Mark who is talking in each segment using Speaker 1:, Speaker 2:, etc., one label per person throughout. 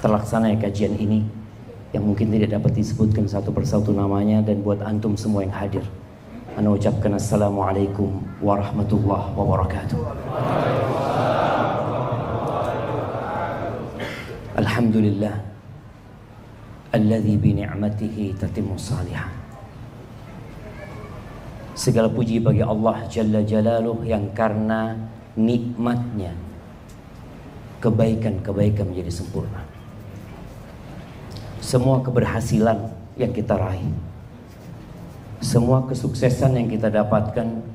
Speaker 1: terlaksana kajian ini yang mungkin tidak dapat disebutkan satu persatu namanya, dan buat antum semua yang hadir, ana ucapkan assalamualaikum warahmatullahi wabarakatuh. Alhamdulillah alladzi bi ni'matihi tatimmu shalihat. Segala puji bagi Allah Jalla Jalaluh yang karena nikmatnya kebaikan-kebaikan menjadi sempurna. Semua keberhasilan yang kita raih, semua kesuksesan yang kita dapatkan,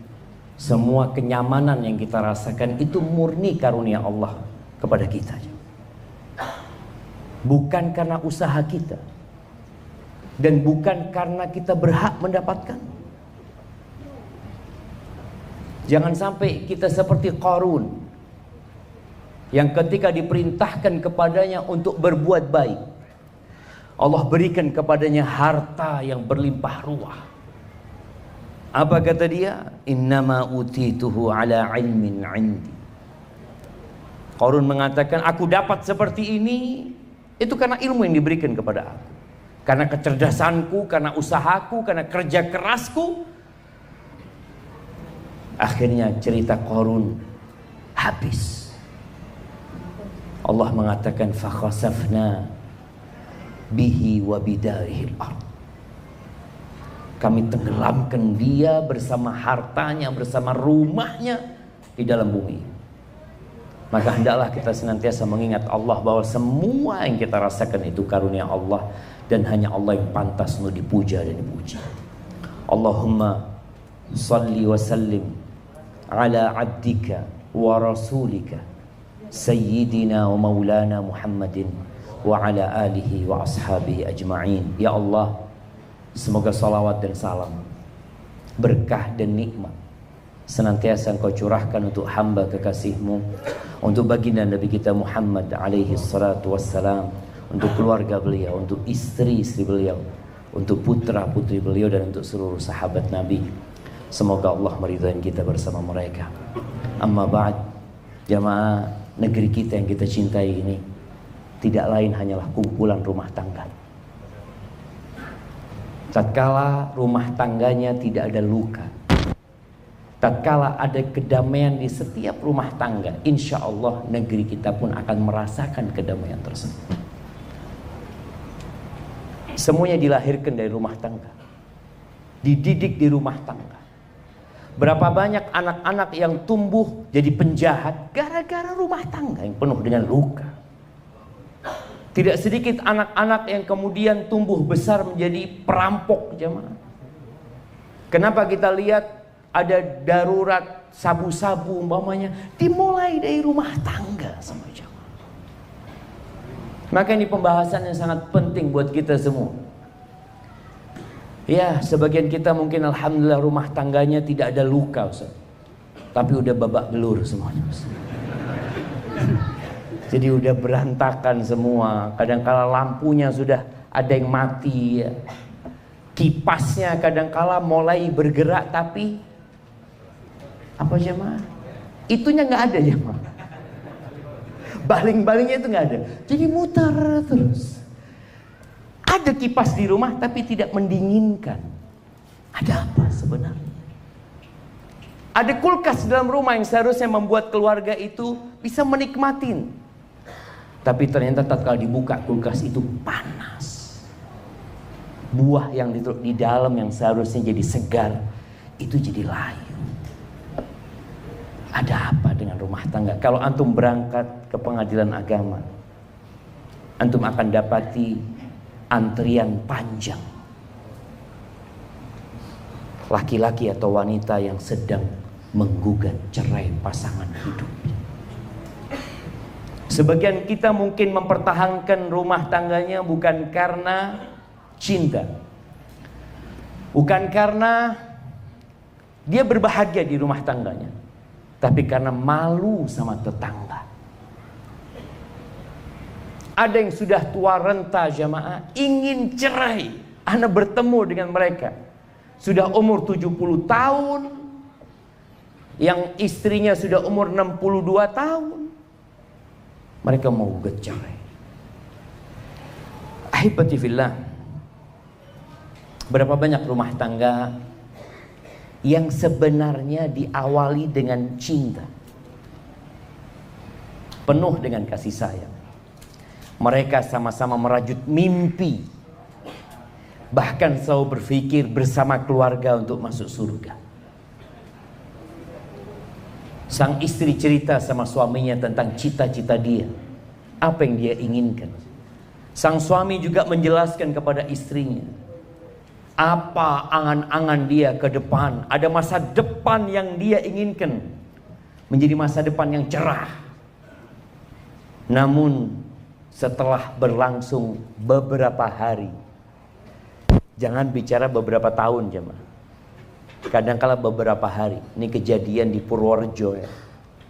Speaker 1: semua kenyamanan yang kita rasakan, itu murni karunia Allah kepada kita. Bukan karena usaha kita, dan bukan karena kita berhak mendapatkan. Jangan sampai kita seperti Qarun yang ketika diperintahkan kepadanya untuk berbuat baik, Allah berikan kepadanya harta yang berlimpah ruah. Apa kata dia? Innama utituhu ala ilmin indi. Qarun mengatakan, aku dapat seperti ini itu karena ilmu yang diberikan kepada aku, karena kecerdasanku, karena usahaku, karena kerja kerasku. Akhirnya cerita Qarun habis. Allah mengatakan fakhasafna bihi wa bidarihil ard. Kami tenggelamkan dia bersama hartanya, bersama rumahnya di dalam bumi. Maka hendaklah kita senantiasa mengingat Allah bahwa semua yang kita rasakan itu karunia Allah, dan hanya Allah yang pantas untuk dipuja dan dipuji. Allahumma salli wa sallim ala abdika wa rasulika sayyidina wa maulana Muhammadin wa ala alihi wa ashabihi ajma'in. Ya Allah, semoga salawat dan salam, berkah dan nikmat senantiasa Engkau curahkan untuk hamba kekasih-Mu, untuk baginda Nabi kita Muhammad alaihi salatu wassalam, untuk keluarga beliau, untuk istri-istri beliau, untuk putra-putri beliau, dan untuk seluruh sahabat Nabi. Semoga Allah meridhai kita bersama mereka. Amma ba'd, jamaah, negeri kita yang kita cintai ini tidak lain hanyalah kumpulan rumah tangga. Tatkala rumah tangganya tidak ada luka, tatkala ada kedamaian di setiap rumah tangga, insya Allah negeri kita pun akan merasakan kedamaian tersebut. Semuanya dilahirkan dari rumah tangga, dididik di rumah tangga. Berapa banyak anak-anak yang tumbuh jadi penjahat gara-gara rumah tangga yang penuh dengan luka. Tidak sedikit anak-anak yang kemudian tumbuh besar menjadi perampok, jemaah. Kenapa kita lihat ada darurat sabu-sabu umpamanya dimulai dari rumah tangga sama jamaah. Maka ini pembahasan yang sangat penting buat kita semua. Ya, sebagian kita mungkin alhamdulillah rumah tangganya tidak ada luka, Ustaz. Tapi udah babak belur semuanya, Ustaz. Jadi udah berantakan semua. Kadangkala lampunya sudah ada yang mati ya. Kipasnya kadangkala mulai bergerak tapi apa jemaah? Itunya nggak ada jemaah. Baling-balingnya itu nggak ada. Jadi muter terus. Ada kipas di rumah tapi tidak mendinginkan. Ada apa sebenarnya? Ada kulkas dalam rumah yang seharusnya membuat keluarga itu bisa menikmatin. Tapi ternyata tatkala dibuka kulkas itu panas. Buah yang di dalam yang seharusnya jadi segar itu jadi layu. Ada apa dengan rumah tangga? Kalau antum berangkat ke pengadilan agama, antum akan dapati antrian panjang. Laki-laki atau wanita yang sedang menggugat cerai pasangan hidup. Sebagian kita mungkin mempertahankan rumah tangganya bukan karena cinta, bukan karena dia berbahagia di rumah tangganya, tapi karena malu sama tetangga. Ada yang sudah tua renta jamaah, ingin cerai. Anda bertemu dengan mereka, sudah umur 70 tahun, yang istrinya sudah umur 62 tahun. Mereka mau cerai. Ahibati fillah, berapa banyak rumah tangga yang sebenarnya diawali dengan cinta, penuh dengan kasih sayang. Mereka sama-sama merajut mimpi, bahkan selalu berpikir bersama keluarga untuk masuk surga. Sang istri cerita sama suaminya tentang cita-cita dia, apa yang dia inginkan. Sang suami juga menjelaskan kepada istrinya apa angan-angan dia ke depan. Ada masa depan yang dia inginkan menjadi masa depan yang cerah. Namun setelah berlangsung beberapa hari, jangan bicara beberapa tahun jemaah, kadangkala beberapa hari. Ini kejadian di Purworejo ya.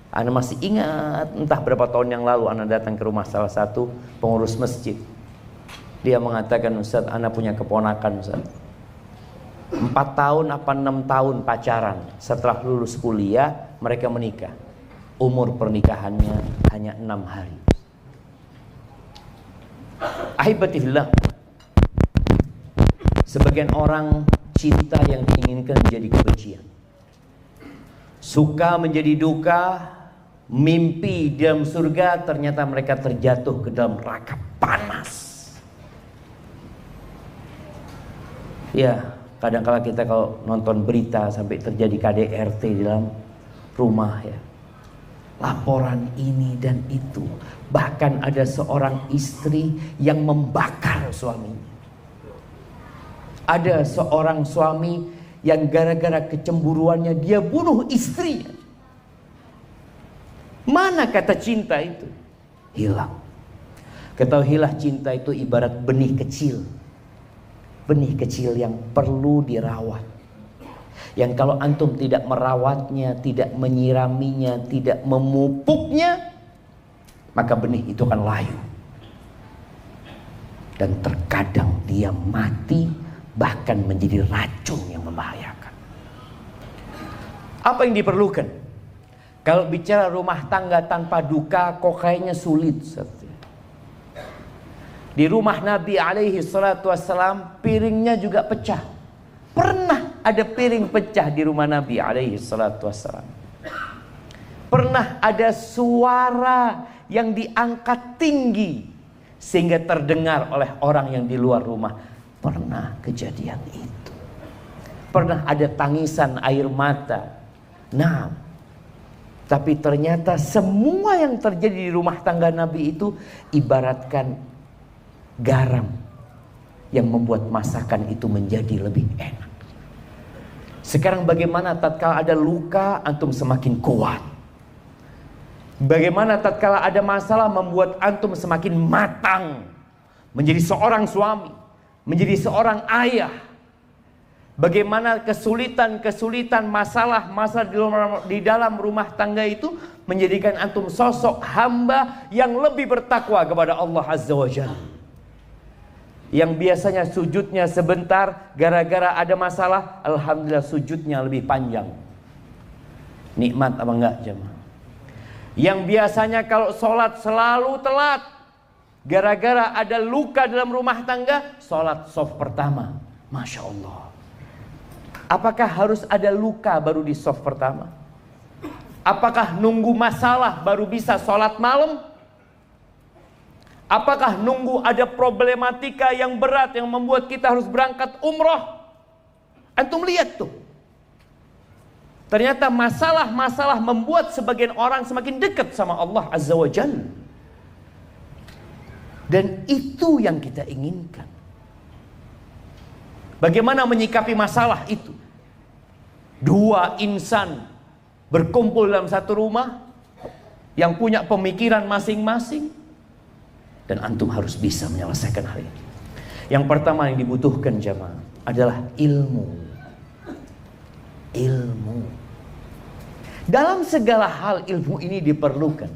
Speaker 1: Ana masih ingat, entah berapa tahun yang lalu Ana datang ke rumah salah satu pengurus masjid. Dia mengatakan, Ustaz, Ana punya keponakan Ustaz, 4 tahun apa 6 tahun pacaran. Setelah lulus kuliah mereka menikah. Umur pernikahannya hanya 6 hari. Ahibati fillah, sebagian orang cinta yang diinginkan menjadi kebencian, suka menjadi duka. Mimpi di dalam surga, ternyata mereka terjatuh ke dalam neraka panas. Ya, kadang-kala kita kalau nonton berita sampai terjadi KDRT di dalam rumah ya, laporan ini dan itu. Bahkan ada seorang istri yang membakar suaminya. Ada seorang suami yang gara-gara kecemburuannya dia bunuh istrinya. Mana kata cinta itu? Hilang. Ketahuilah, cinta itu ibarat benih kecil. Benih kecil yang perlu dirawat. Yang kalau antum tidak merawatnya, tidak menyiraminya, tidak memupuknya, maka benih itu akan layu. Dan terkadang dia mati, bahkan menjadi racun yang membahayakan. Apa yang diperlukan? Kalau bicara rumah tangga tanpa duka, kok kayaknya sulit. Di rumah Nabi alaihi salatu wassalam, piringnya juga pecah. Pernah ada piring pecah di rumah Nabi alaihi salatu wassalam. Pernah ada suara yang diangkat tinggi sehingga terdengar oleh orang yang di luar rumah. Pernah kejadian itu. Pernah ada tangisan air mata. Nah, tapi ternyata semua yang terjadi di rumah tangga Nabi itu ibaratkan garam yang membuat masakan itu menjadi lebih enak. Sekarang bagaimana tatkala ada luka, antum semakin kuat. Bagaimana tatkala ada masalah membuat antum semakin matang, menjadi seorang suami, menjadi seorang ayah. Bagaimana kesulitan-kesulitan, masalah-masalah di dalam rumah tangga itu menjadikan antum sosok hamba yang lebih bertakwa kepada Allah Azza wa Jalla. Yang biasanya sujudnya sebentar, gara-gara ada masalah, alhamdulillah sujudnya lebih panjang. Nikmat apa enggak jemaah? Yang biasanya kalau sholat selalu telat, gara-gara ada luka dalam rumah tangga, sholat shaf pertama. Masya Allah. Apakah harus ada luka baru di shaf pertama? Apakah nunggu masalah baru bisa sholat malam? Apakah nunggu ada problematika yang berat yang membuat kita harus berangkat umroh? Antum lihat tuh. Ternyata masalah-masalah membuat sebagian orang semakin dekat sama Allah Azza wa Jalla. Dan itu yang kita inginkan. Bagaimana menyikapi masalah itu? Dua insan berkumpul dalam satu rumah yang punya pemikiran masing-masing, dan antum harus bisa menyelesaikan hal ini. Yang pertama yang dibutuhkan jamaah adalah ilmu. Ilmu. Dalam segala hal ilmu ini diperlukan.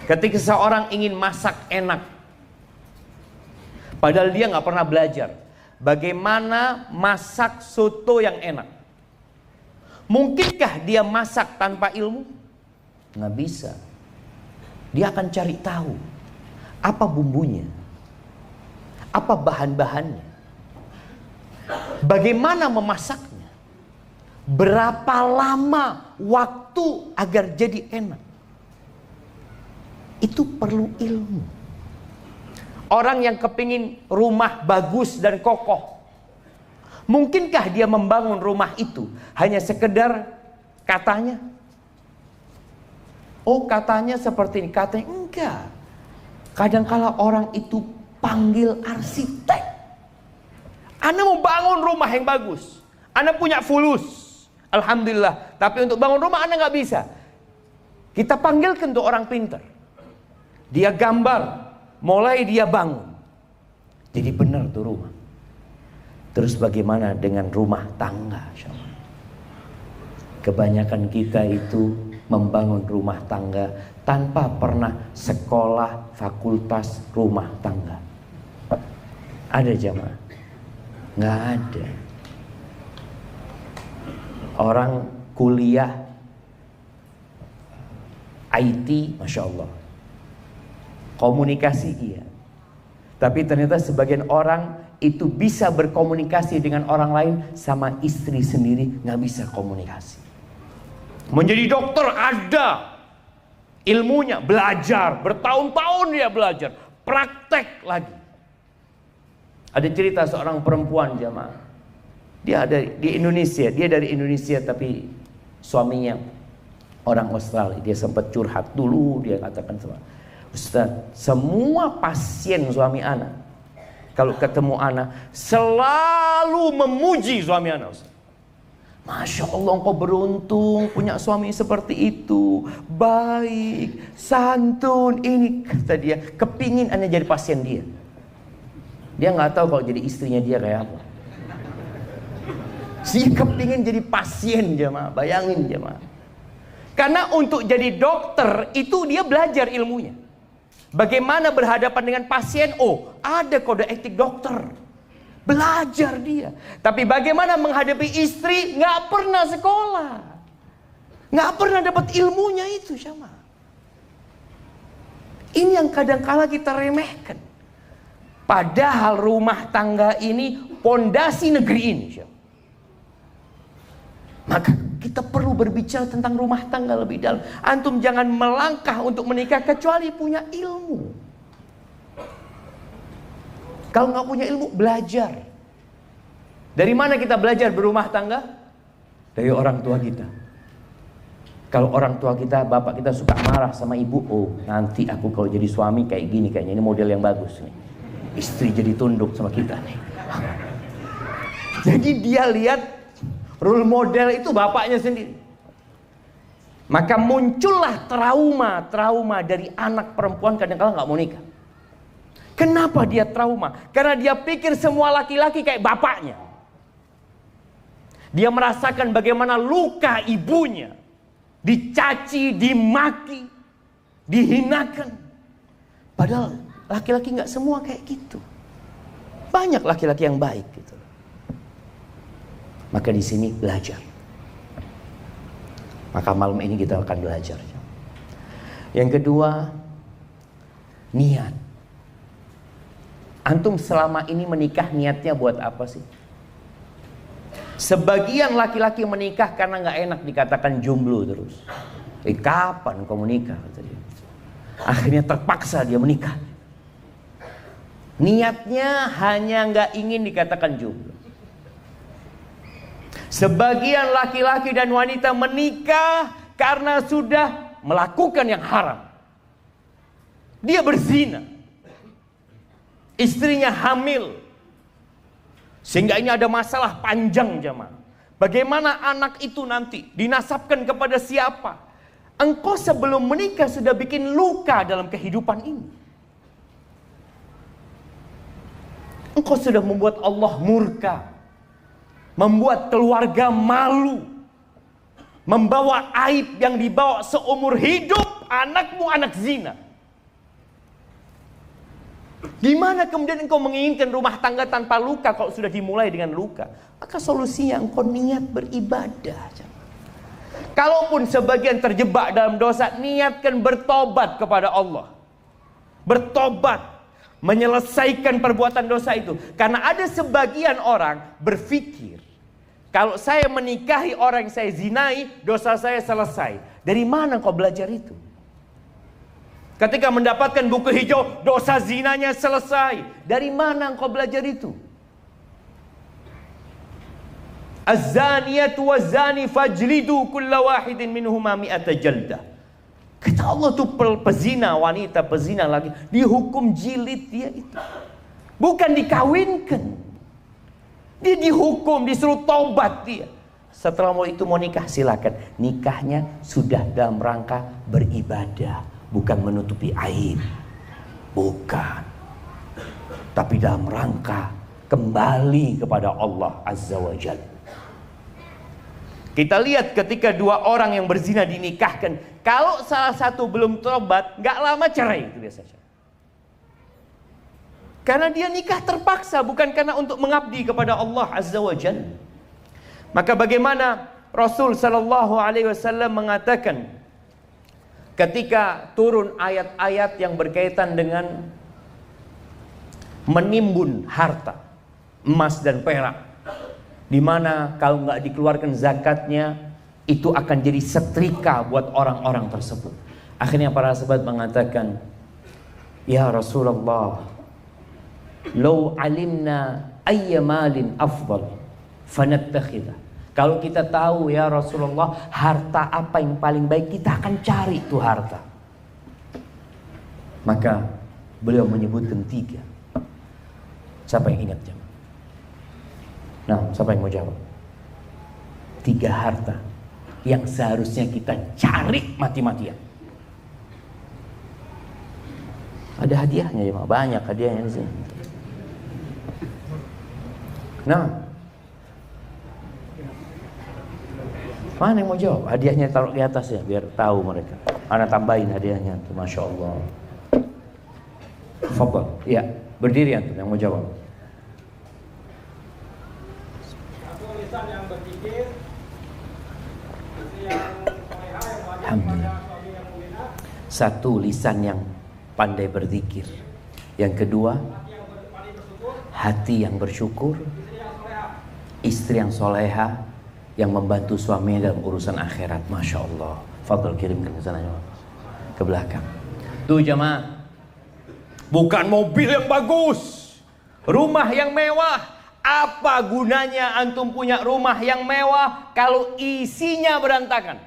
Speaker 1: Ketika seorang ingin masak enak, padahal dia nggak pernah belajar bagaimana masak soto yang enak, mungkinkah dia masak tanpa ilmu? Nggak bisa. Dia akan cari tahu. Apa bumbunya? Apa bahan-bahannya? Bagaimana memasaknya? Berapa lama waktu agar jadi enak? Itu perlu ilmu. Orang yang kepingin rumah bagus dan kokoh, mungkinkah dia membangun rumah itu hanya sekedar katanya? Oh, katanya seperti ini, katanya enggak. Kadangkala orang itu panggil arsitek. Anda mau bangun rumah yang bagus, Anda punya fulus, alhamdulillah. Tapi untuk bangun rumah Anda nggak bisa. Kita panggilkan tuh orang pintar. Dia gambar, mulai dia bangun. Jadi benar tuh rumah. Terus bagaimana dengan rumah tangga? Kebanyakan kita itu membangun rumah tangga tanpa pernah sekolah fakultas rumah tangga. Ada jamaah? Nggak ada. Orang kuliah IT, Masya Allah, komunikasi iya. Tapi ternyata sebagian orang itu bisa berkomunikasi dengan orang lain, sama istri sendiri nggak bisa komunikasi. Menjadi dokter ada ilmunya, belajar, bertahun-tahun dia belajar, praktek lagi. Ada cerita seorang perempuan jamaah. Dia ada di Indonesia, dia dari Indonesia tapi suaminya orang Australia. Dia sempat curhat dulu, dia katakan sama Ustaz, semua pasien suami ana kalau ketemu ana selalu memuji suami ana, Ustaz. Masya Allah, engkau beruntung punya suami seperti itu, baik, santun. Ini kata dia, kepingin ana jadi pasien dia. Dia nggak tahu kalau jadi istrinya dia kayak apa. Si kepingin jadi pasien jemaah, bayangin jemaah. Karena untuk jadi dokter itu dia belajar ilmunya. Bagaimana berhadapan dengan pasien? Oh, ada kode etik dokter. Belajar dia. Tapi bagaimana menghadapi istri? Nggak pernah sekolah. Nggak pernah dapat ilmunya itu jemaah. Ini yang kadang-kala kita remehkan. Padahal rumah tangga ini pondasi negeri ini. Maka kita perlu berbicara tentang rumah tangga lebih dalam. Antum jangan melangkah untuk menikah kecuali punya ilmu. Kalau nggak punya ilmu, belajar. Dari mana kita belajar berumah tangga? Dari orang tua kita. Kalau orang tua kita, bapak kita suka marah sama ibu, oh nanti aku kalau jadi suami kayak gini, kayaknya ini model yang bagus nih. Istri jadi tunduk sama kita nih. Jadi dia lihat role model itu bapaknya sendiri. Maka muncullah trauma dari anak perempuan kadang-kala nggak mau nikah. Kenapa dia trauma? Karena dia pikir semua laki-laki kayak bapaknya. Dia merasakan bagaimana luka ibunya, dicaci, dimaki, dihinakan. Padahal laki-laki nggak semua kayak gitu. Banyak laki-laki yang baik gitu. Maka di sini belajar. Maka malam ini kita akan belajar. Yang kedua, niat. Antum selama ini menikah niatnya buat apa sih? Sebagian laki-laki menikah karena nggak enak dikatakan jomblo terus. Kapan kau menikah? Kata dia. Akhirnya terpaksa dia menikah. Niatnya hanya nggak ingin dikatakan jomblo. Sebagian laki-laki dan wanita menikah karena sudah melakukan yang haram. Dia berzina. Istrinya hamil. Sehingga ini ada masalah panjang jemaah. Bagaimana anak itu nanti dinasabkan kepada siapa? Engkau sebelum menikah sudah bikin luka dalam kehidupan ini. Engkau sudah membuat Allah murka. Membuat keluarga malu. Membawa aib yang dibawa seumur hidup anakmu anak zina. Gimana kemudian engkau menginginkan rumah tangga tanpa luka kalau sudah dimulai dengan luka? Maka solusinya engkau niat beribadah. Kalaupun sebagian terjebak dalam dosa, niatkan bertobat kepada Allah. bertobat, menyelesaikan perbuatan dosa itu. Karena ada sebagian orang berpikir, kalau saya menikahi orang yang saya zinai, dosa saya selesai. Dari mana kau belajar itu? Ketika mendapatkan buku hijau, dosa zinanya selesai. Dari mana kau belajar itu? Az-zaniyatu waz-zani fajlidu kulla wahidin minhuma mi'ata jaldah. Kata Allah tuh pezina, wanita pezina lagi dihukum jilid dia itu. Bukan dikawinkan. Dia dihukum, disuruh taubat dia. Setelah mau nikah, silakan. Nikahnya sudah dalam rangka beribadah, bukan menutupi aib. Bukan. Tapi dalam rangka kembali kepada Allah Azza wa Jalla. Kita lihat ketika dua orang yang berzina dinikahkan, kalau salah satu belum tobat, gak lama cerai itu biasanya. Karena dia nikah terpaksa, bukan karena untuk mengabdi kepada Allah Azza wa Jalla. Maka bagaimana Rasul Sallallahu Alaihi Wasallam mengatakan ketika turun ayat-ayat yang berkaitan dengan menimbun harta emas dan perak, di mana kalau nggak dikeluarkan zakatnya itu akan jadi setrika buat orang-orang tersebut. Akhirnya para sahabat mengatakan, ya Rasulullah, law alimna ayya malin afdal fanattakhidah. Kalau kita tahu ya Rasulullah, harta apa yang paling baik, kita akan cari itu harta. Maka beliau menyebutkan 3. Siapa yang ingat jemaah? Nah, siapa yang mau jawab? 3 harta yang seharusnya kita cari mati-matian. Ada hadiahnya ya, banyak hadiahnya di sini. Nah, mana yang mau jawab? Hadiahnya taruh di atas ya, biar tahu mereka. Ana tambahin hadiahnya tuh, masya Allah. Fadhal, ya, berdiri antum yang mau jawab. Alhamdulillah. 1, lisan yang pandai berzikir. Yang kedua, hati yang bersyukur. Istri yang soleha, yang membantu suaminya dalam urusan akhirat. Masya Allah. Fadl, kirimkan ke sana, ke belakang. Tuh jamaah, bukan mobil yang bagus, rumah yang mewah. Apa gunanya antum punya rumah yang mewah kalau isinya berantakan?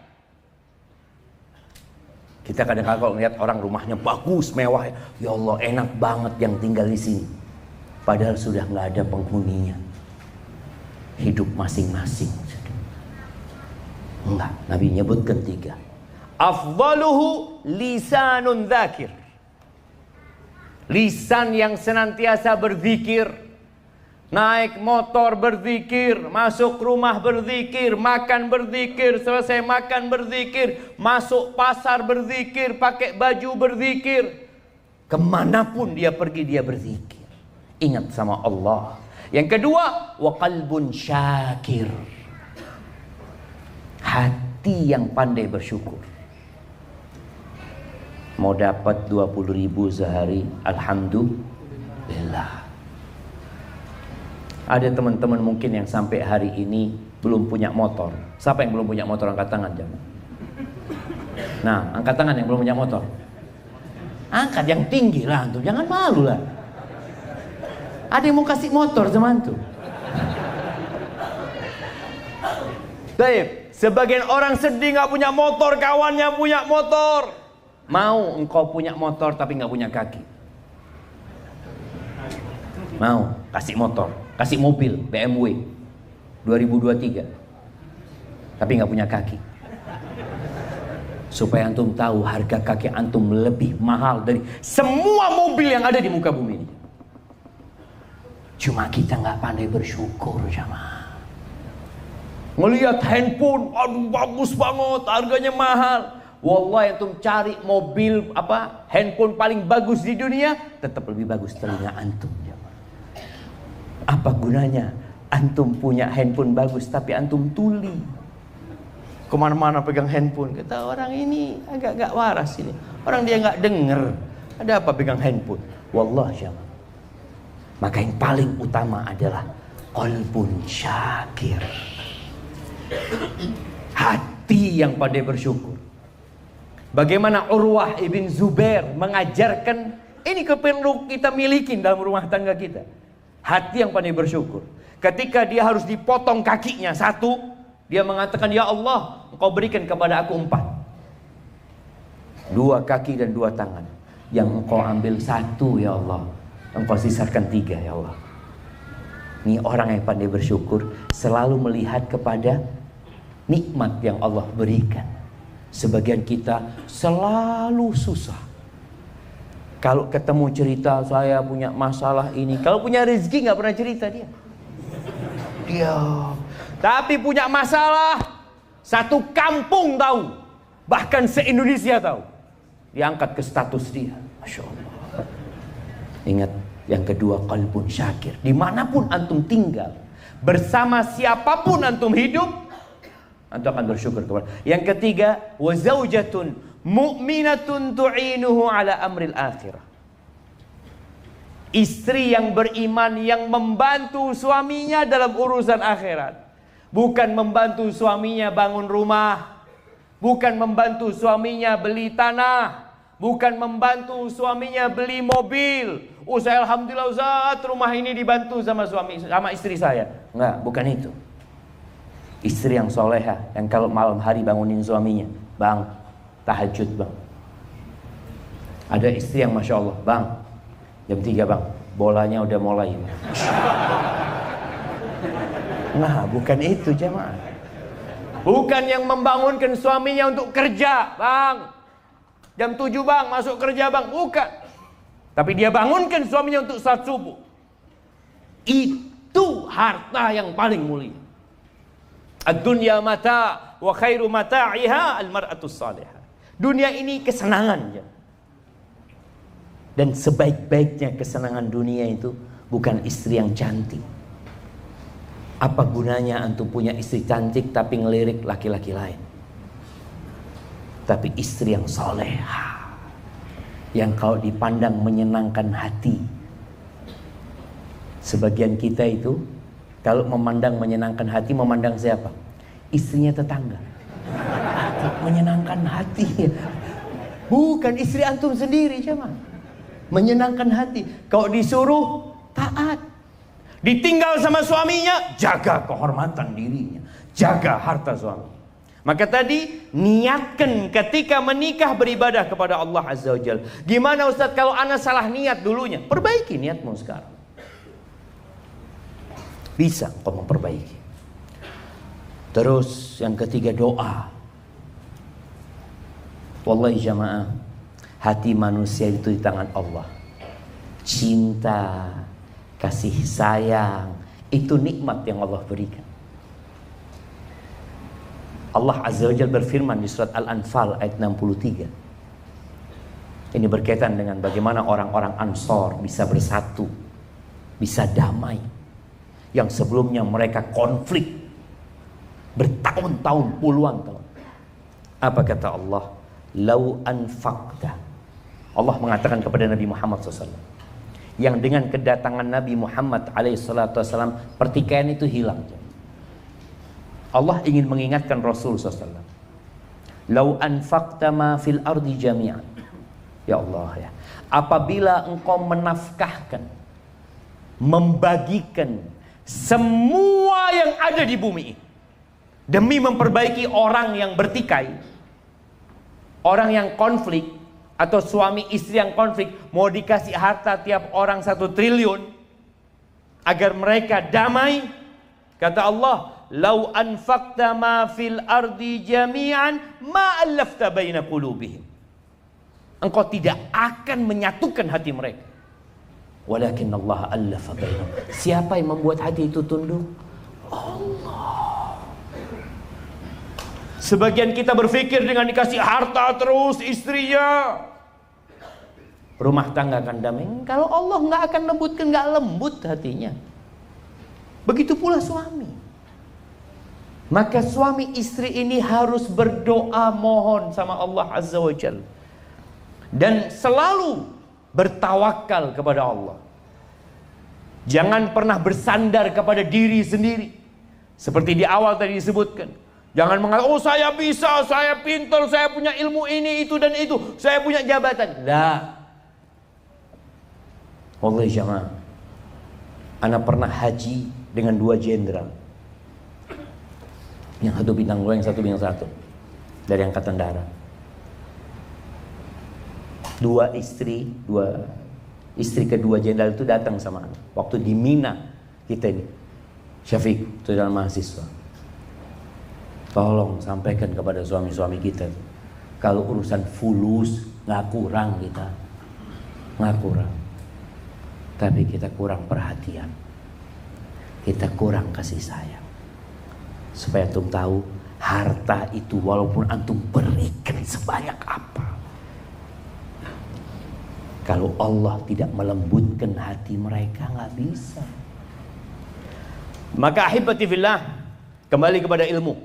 Speaker 1: Kita kadang-kadang kalau melihat orang rumahnya bagus, mewah, ya Allah enak banget yang tinggal di sini. Padahal sudah nggak ada penghuninya. Hidup masing-masing. Enggak, Nabi nyebutkan 3. Afdaluhu lisanun dzakir. Lisan yang senantiasa berzikir. Naik motor berzikir, masuk rumah berzikir, makan berzikir, selesai makan berzikir, masuk pasar berzikir, pakai baju berzikir. Kemanapun dia pergi dia berzikir. Ingat sama Allah. Yang kedua, wa qalbun syakir. Hati yang pandai bersyukur. Mau dapat 20.000 sehari, alhamdulillah. Ada teman-teman mungkin yang sampai hari ini belum punya motor. Siapa yang belum punya motor, angkat tangan jemaah. Nah, angkat tangan yang belum punya motor. Angkat yang tinggi lah antum, jangan malu lah. Ada yang mau kasih motor sama antum. Baik, sebagian orang sedih nggak punya motor, kawannya punya motor. Mau engkau punya motor tapi nggak punya kaki? Mau kasih motor, kasih mobil BMW 2023 tapi nggak punya kaki, supaya antum tahu harga kaki antum lebih mahal dari semua mobil yang ada di muka bumi ini. Cuma kita nggak pandai bersyukur jamaah. Ngelihat handphone, aduh bagus banget, harganya mahal. Wallahi antum cari mobil handphone paling bagus di dunia, tetap lebih bagus telinga antum. Apa gunanya antum punya handphone bagus tapi antum tuli, kemana-mana pegang handphone? Kata orang ini agak-agak waras ini, orang dia nggak denger. Ada apa pegang handphone? Wallah jamaah. Maka yang paling utama adalah qalbun syakir. Hati yang pandai bersyukur. Bagaimana Urwah ibn Zubair mengajarkan, ini perlu kita miliki dalam rumah tangga kita. Hati yang pandai bersyukur. Ketika dia harus dipotong kakinya satu, dia mengatakan, ya Allah, Engkau berikan kepada aku 4. 2 kaki dan 2 tangan. Yang Engkau ambil 1 ya Allah, Engkau sisakan 3 ya Allah. Ini orang yang pandai bersyukur selalu melihat kepada nikmat yang Allah berikan. Sebagian kita selalu susah. Kalau ketemu cerita saya punya masalah ini, kalau punya rezeki nggak pernah cerita dia. Tapi punya masalah, satu kampung tahu, bahkan se-Indonesia tahu. Diangkat ke status dia, Masya Allah. Ingat, yang kedua qalbun syakir. Dimanapun antum tinggal, bersama siapapun antum hidup, antum akan bersyukur kepada. Yang ketiga, wa zaujatun mu'minatun tu'inuhu ala amril akhirah. Istri yang beriman yang membantu suaminya dalam urusan akhirat. Bukan membantu suaminya bangun rumah, bukan membantu suaminya beli tanah, bukan membantu suaminya beli mobil. Saya alhamdulillah Ustaz, rumah ini dibantu sama istri saya. Enggak, bukan itu. Istri yang soleha, yang kalau malam hari bangunin suaminya, bang, tahajud bang. Ada istri yang Masya Allah, bang, jam 3 bang, bolanya udah mulai. Nah, bukan itu jemaah. Bukan yang membangunkan suaminya untuk kerja, bang, jam 7 bang, masuk kerja bang, bukan. Tapi dia bangunkan suaminya untuk salat subuh. Itu harta yang paling mulia. Ad-dunya mata' wa khairu mata'iha al-mar'atus salihah. Dunia ini kesenangan ya. Dan sebaik-baiknya kesenangan dunia itu bukan istri yang cantik. Apa gunanya antum punya istri cantik tapi ngelirik laki-laki lain? Tapi istri yang soleha, yang kalau dipandang menyenangkan hati. Sebagian kita itu kalau memandang menyenangkan hati, memandang siapa? Istrinya tetangga. Menyenangkan hati. Bukan istri antum sendiri, cuman menyenangkan hati. Kalau disuruh taat, ditinggal sama suaminya, jaga kehormatan dirinya, jaga harta suami. Maka tadi niatkan ketika menikah beribadah kepada Allah Azza wa Jalla. Gimana Ustaz kalau ana salah niat dulunya? Perbaiki niatmu sekarang. Bisa kau memperbaiki. Terus yang ketiga doa. Wallahi jamaah, hati manusia itu di tangan Allah. Cinta, kasih sayang, itu nikmat yang Allah berikan. Allah Azza wa Jalla berfirman di surat Al-Anfal ayat 63. Ini berkaitan dengan bagaimana orang-orang Ansor bisa bersatu, bisa damai. Yang sebelumnya mereka konflik bertahun-tahun, puluhan tahun. Apa kata Allah? Lau anfaqta. Allah mengatakan kepada Nabi Muhammad SAW, yang dengan kedatangan Nabi Muhammad SAW pertikaian itu hilang. Allah ingin mengingatkan Rasul SAW. Lau anfaqta ma fil ardi jami'an. Ya Allah ya. Apabila engkau menafkahkan, membagikan semua yang ada di bumi demi memperbaiki orang yang bertikai, orang yang konflik, atau suami istri yang konflik, mau dikasih harta tiap orang 1 triliun agar mereka damai. Kata Allah, lau anfaqta ma fil ardi jami'an ma allafta baina qulubihim. Engkau tidak akan menyatukan hati mereka. Walakin Allah allafa bainahum. Siapa yang membuat hati itu tunduk? Allah. Sebagian kita berpikir dengan dikasih harta terus istrinya, rumah tangga akan damai. Kalau Allah nggak akan lembutkan, nggak lembut hatinya. Begitu pula suami. Maka suami istri ini harus berdoa mohon sama Allah Azza wa Jalla. Dan selalu bertawakal kepada Allah. Jangan pernah bersandar kepada diri sendiri. Seperti di awal tadi disebutkan. Jangan mengatakan, oh saya bisa, saya pintar, saya punya ilmu ini, itu dan itu, saya punya jabatan. Lah. Wallahi jamaah, ana pernah haji dengan 2 jenderal. Yang satu bintang 2, yang satu bintang 1 dari angkatan darat. 2 istri kedua jenderal itu datang sama ana. Waktu di Mina kita ini, Syafiq, saudara mahasiswa, tolong sampaikan kepada suami-suami kita, kalau urusan fulus nggak kurang kita, nggak kurang, tapi kita kurang perhatian, kita kurang kasih sayang. Supaya antum tahu, harta itu walaupun antum berikan sebanyak apa, kalau Allah tidak melembutkan hati mereka, nggak bisa. Maka ahibati fillah, kembali kepada ilmu.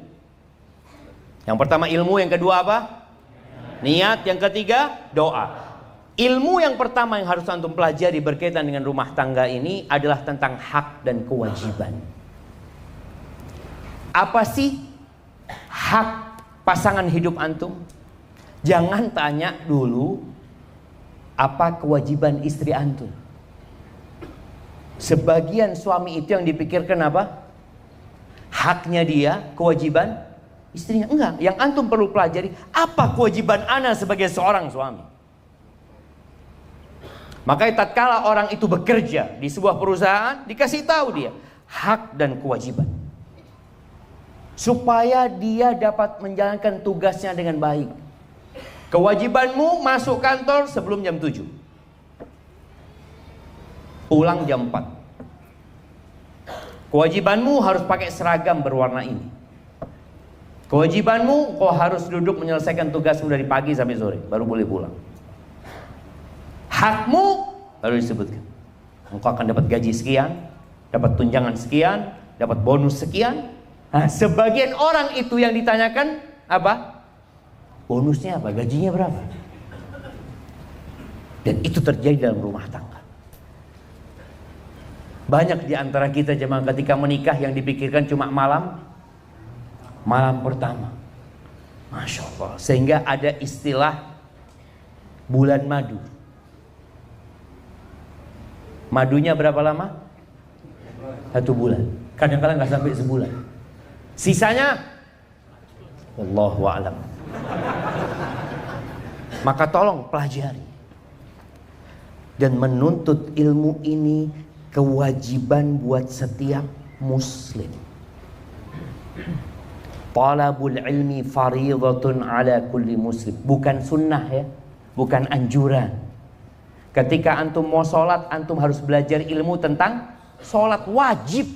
Speaker 1: Yang pertama ilmu, yang kedua apa? Niat, yang ketiga doa. Ilmu yang pertama yang harus antum pelajari berkaitan dengan rumah tangga ini adalah tentang hak dan kewajiban. Apa sih hak pasangan hidup antum? Jangan tanya dulu apa kewajiban istri antum. Sebagian suami itu yang dipikirkan apa? Haknya dia, kewajiban istrinya. Enggak, yang antum perlu pelajari, apa kewajiban ana sebagai seorang suami. Makanya tatkala orang itu bekerja di sebuah perusahaan, dikasih tahu dia hak dan kewajiban, supaya dia dapat menjalankan tugasnya dengan baik. Kewajibanmu masuk kantor sebelum jam 7, pulang jam 4. Kewajibanmu harus pakai seragam berwarna ini. Kewajibanmu kau harus duduk menyelesaikan tugasmu dari pagi sampai sore, baru boleh pulang. Hakmu baru disebutkan, engkau akan dapat gaji sekian, dapat tunjangan sekian, dapat bonus sekian. Nah, sebagian orang itu yang ditanyakan apa? Bonusnya apa? Gajinya berapa? Dan itu terjadi dalam rumah tangga. Banyak di antara kita jemaah ketika menikah yang dipikirkan cuma malam pertama. Masya Allah. Sehingga ada istilah bulan madu. Madunya berapa lama? 1 bulan. Kadang-kadang gak sampai sebulan. Sisanya wallahu a'lam. Maka tolong pelajari. Dan menuntut ilmu ini kewajiban buat setiap muslim. Talabul ilmi fariidatun ala kulli muslim. Bukan sunnah ya, bukan anjuran. Ketika antum mau sholat, antum harus belajar ilmu tentang sholat, wajib.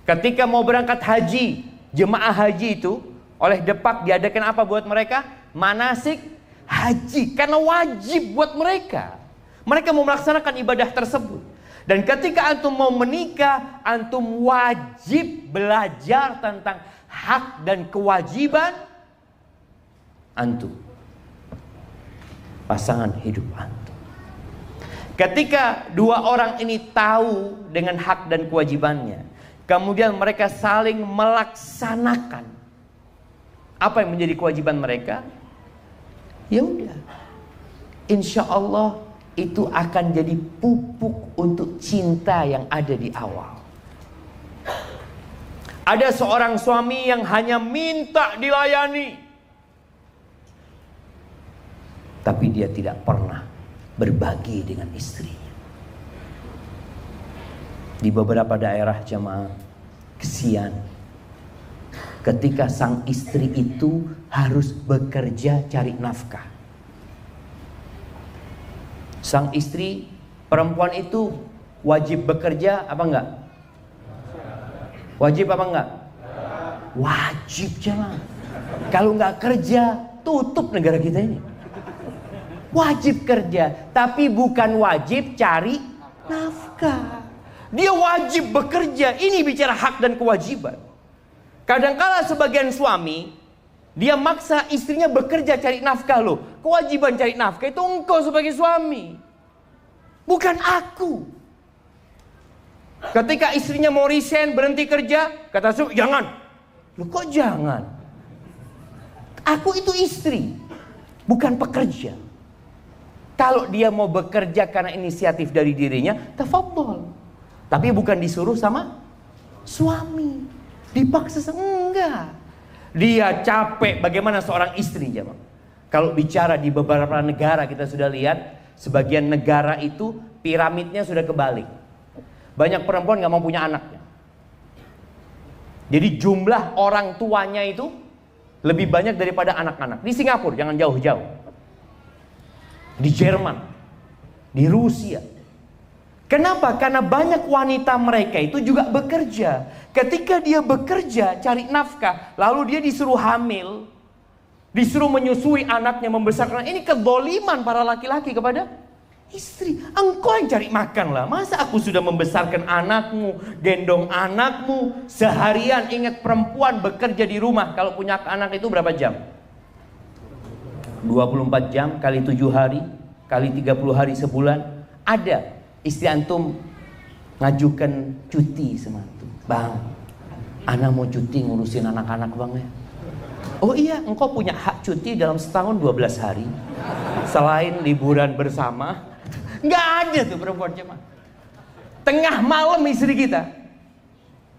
Speaker 1: Ketika mau berangkat haji, jemaah haji itu oleh Depak diadakan apa buat mereka? Manasik haji, karena wajib buat mereka. Mereka mau melaksanakan ibadah tersebut. Dan ketika antum mau menikah, antum wajib belajar tentang hak dan kewajiban antum, pasangan hidup antum. Ketika 2 orang ini tahu dengan hak dan kewajibannya, kemudian mereka saling melaksanakan apa yang menjadi kewajiban mereka, ya udah, insya Allah itu akan jadi pupuk untuk cinta yang ada di awal. Ada seorang suami yang hanya minta dilayani, tapi dia tidak pernah berbagi dengan istrinya. Di beberapa daerah jemaah, kesian ketika sang istri itu harus bekerja cari nafkah. Sang istri perempuan itu wajib bekerja apa enggak? Wajib apa enggak? Wajib jemaah. Kalau enggak kerja, tutup negara kita ini. Wajib kerja, tapi bukan wajib cari nafkah. Dia wajib bekerja. Ini bicara hak dan kewajiban. Kadangkala sebagian suami, dia maksa istrinya bekerja cari nafkah loh. Kewajiban cari nafkah itu engkau sebagai suami. bukan aku. Ketika istrinya mau resign, berhenti kerja, kata suami, jangan. Loh kok jangan? Aku itu istri, bukan pekerja. Kalau dia mau bekerja karena inisiatif dari dirinya, tafadhol. Tapi bukan disuruh sama suami. Dipaksa, enggak. Dia capek. Bagaimana seorang istri, jemaah? Kalau bicara di beberapa negara, kita sudah lihat, sebagian negara itu piramidnya sudah kebalik. Banyak perempuan gak mau punya anaknya. Jadi jumlah orang tuanya itu lebih banyak daripada anak-anak. Di Singapura, jangan jauh-jauh. Di Jerman, di Rusia. Kenapa? Karena banyak wanita mereka itu juga bekerja. Ketika dia bekerja, cari nafkah, lalu dia disuruh hamil, disuruh menyusui anaknya, membesarkan. Ini kezaliman para laki-laki kepada istri. Engkau yang cari makan lah. Masa aku sudah membesarkan anakmu, gendong anakmu seharian. Ingat, perempuan bekerja di rumah kalau punya anak itu berapa jam? 24 jam kali 7 hari kali 30 hari sebulan. Ada istri antum ngajukan cuti sama antum, bang, ana mau cuti ngurusin anak-anak bang ya. Oh iya, engkau punya hak cuti dalam setahun 12 hari selain liburan bersama. Nggak ada tuh perempuan jemaah. Tengah malam istri kita,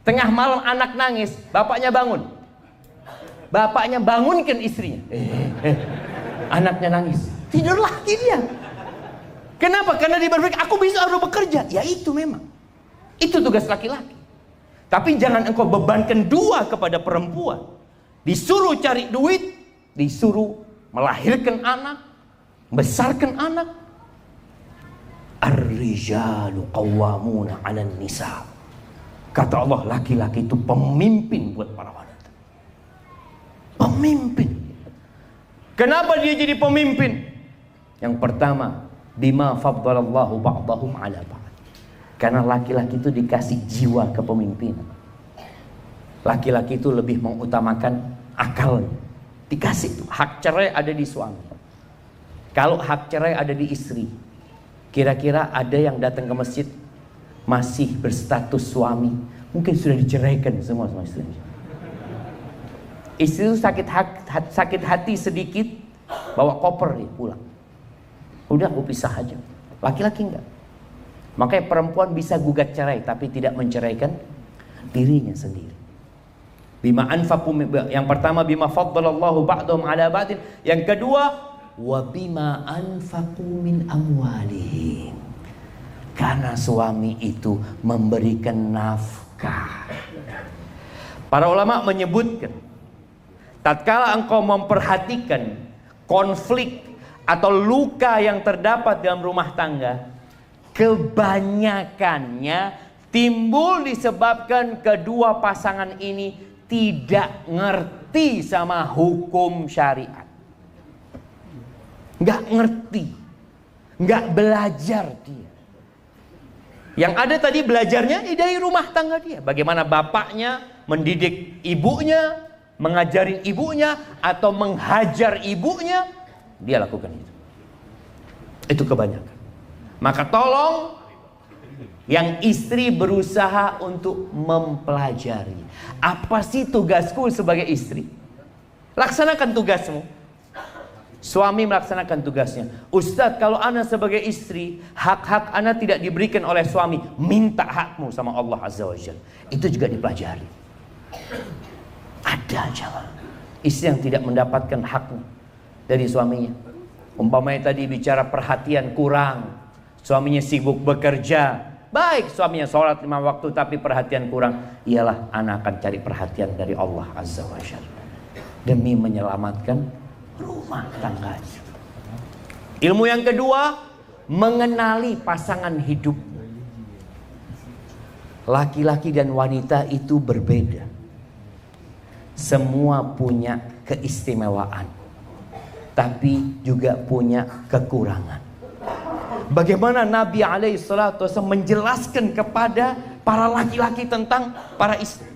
Speaker 1: tengah malam anak nangis, bapaknya bangun. Bapaknya bangunkan istrinya. Anaknya nangis, tidur lagi dia. Kenapa? Karena dia berpikir, aku bisa harus bekerja. Ya itu memang, itu tugas laki-laki. Tapi jangan engkau bebankan dua kepada perempuan. Disuruh cari duit, disuruh melahirkan anak, membesarkan anak. Ar-rijalu qawwamuna 'alan nisa. Kata Allah, laki-laki itu pemimpin buat para wanita. Pemimpin. Kenapa dia jadi pemimpin? Yang pertama, bima faddalallahu ba'dahum 'ala ba'd. Karena laki-laki itu dikasih jiwa kepemimpinan. Laki-laki itu lebih mengutamakan akalnya. Dikasih tuh, hak cerai ada di suami. Kalau hak cerai ada di istri. Kira-kira ada yang datang ke masjid masih berstatus suami, mungkin sudah diceraikan semua sama istrinya. Istri itu sakit hati sedikit, bawa koper dia pulang. Udah, aku pisah aja. Laki-laki enggak. Makanya perempuan bisa gugat cerai tapi tidak menceraikan dirinya sendiri. Bima anfaqu, yang pertama bima faddalallahu ba'dahum 'ala ba'din. Yang kedua, wa bima anfaqu min amwalihim. Karena suami itu memberikan nafkah. Para ulama menyebutkan, tatkala engkau memperhatikan konflik atau luka yang terdapat dalam rumah tangga, kebanyakannya timbul disebabkan kedua pasangan ini tidak ngerti sama hukum syariat. Nggak ngerti, nggak belajar dia. Yang ada tadi belajarnya dari rumah tangga dia. Bagaimana bapaknya mendidik ibunya, mengajarin ibunya, atau menghajar ibunya, dia lakukan itu. Itu kebanyakan. Maka tolong yang istri berusaha untuk mempelajari. Apa sih tugasku sebagai istri? Laksanakan tugasmu. Suami melaksanakan tugasnya. Ustadz, kalau ana sebagai istri, hak-hak ana tidak diberikan oleh suami, minta hakmu sama Allah Azza wa Jalla. Itu juga dipelajari. Ada jangan istri yang tidak mendapatkan haknya dari suaminya. Umpamanya tadi bicara perhatian kurang, suaminya sibuk bekerja, baik suaminya sholat 5 waktu tapi perhatian kurang. Iyalah, ana akan cari perhatian dari Allah Azza wa Jalla demi menyelamatkan rumah tangganya. Ilmu yang kedua, mengenali pasangan hidup. Laki-laki dan wanita itu berbeda. Semua punya keistimewaan, tapi juga punya kekurangan. Bagaimana Nabi alaihissalatu wasallam menjelaskan kepada para laki-laki tentang para istri.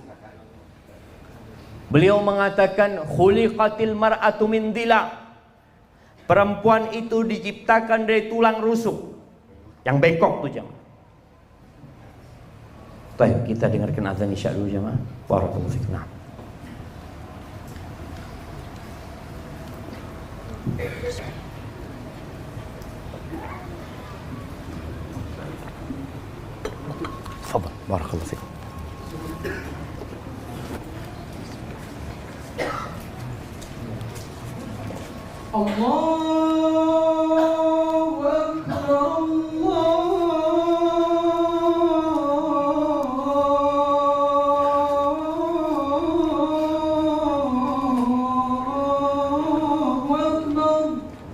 Speaker 1: Beliau mengatakan, khuliqatil mar'atu min dila. Perempuan itu diciptakan dari tulang rusuk. Yang bengkok tuh jemaah. Baik, kita dengarkan azan isya dulu jemaah. Barakallahu fikum. Nah. Tafadhal, barakallahu fikum.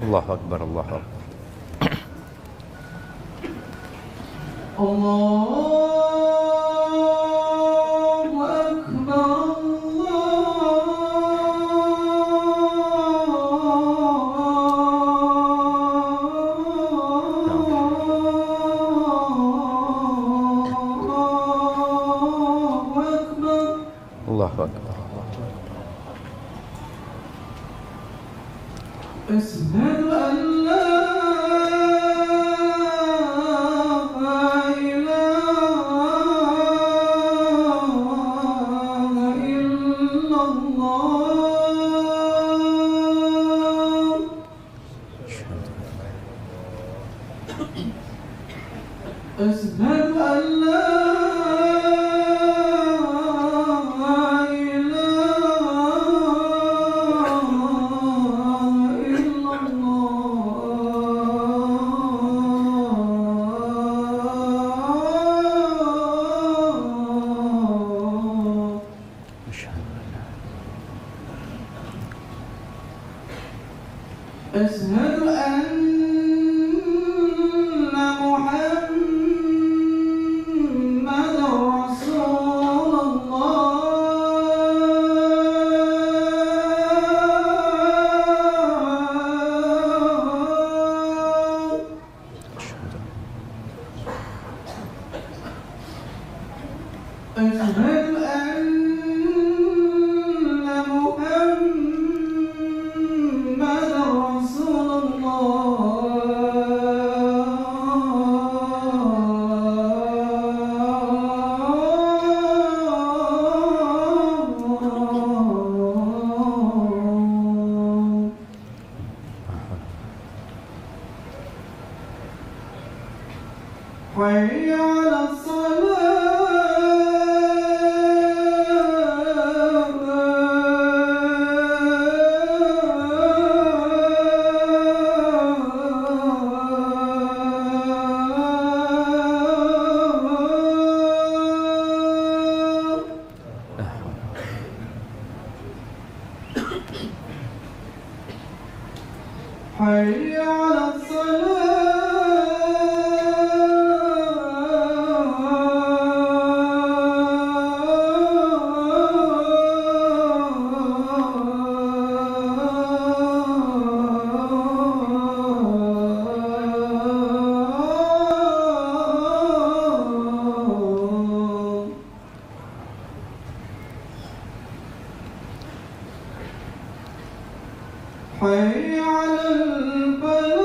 Speaker 2: Allahu Akbar,
Speaker 1: Allahu Akbar, Allahu Akbar.
Speaker 2: Allahu Akbar,
Speaker 1: Allahu Akbar.
Speaker 2: Asyhadu an la أشهد أن لا إله إلا الله أشهد أن أشهد أن محمدًا رسول الله حي على حي على الصلاة حي على الفلاح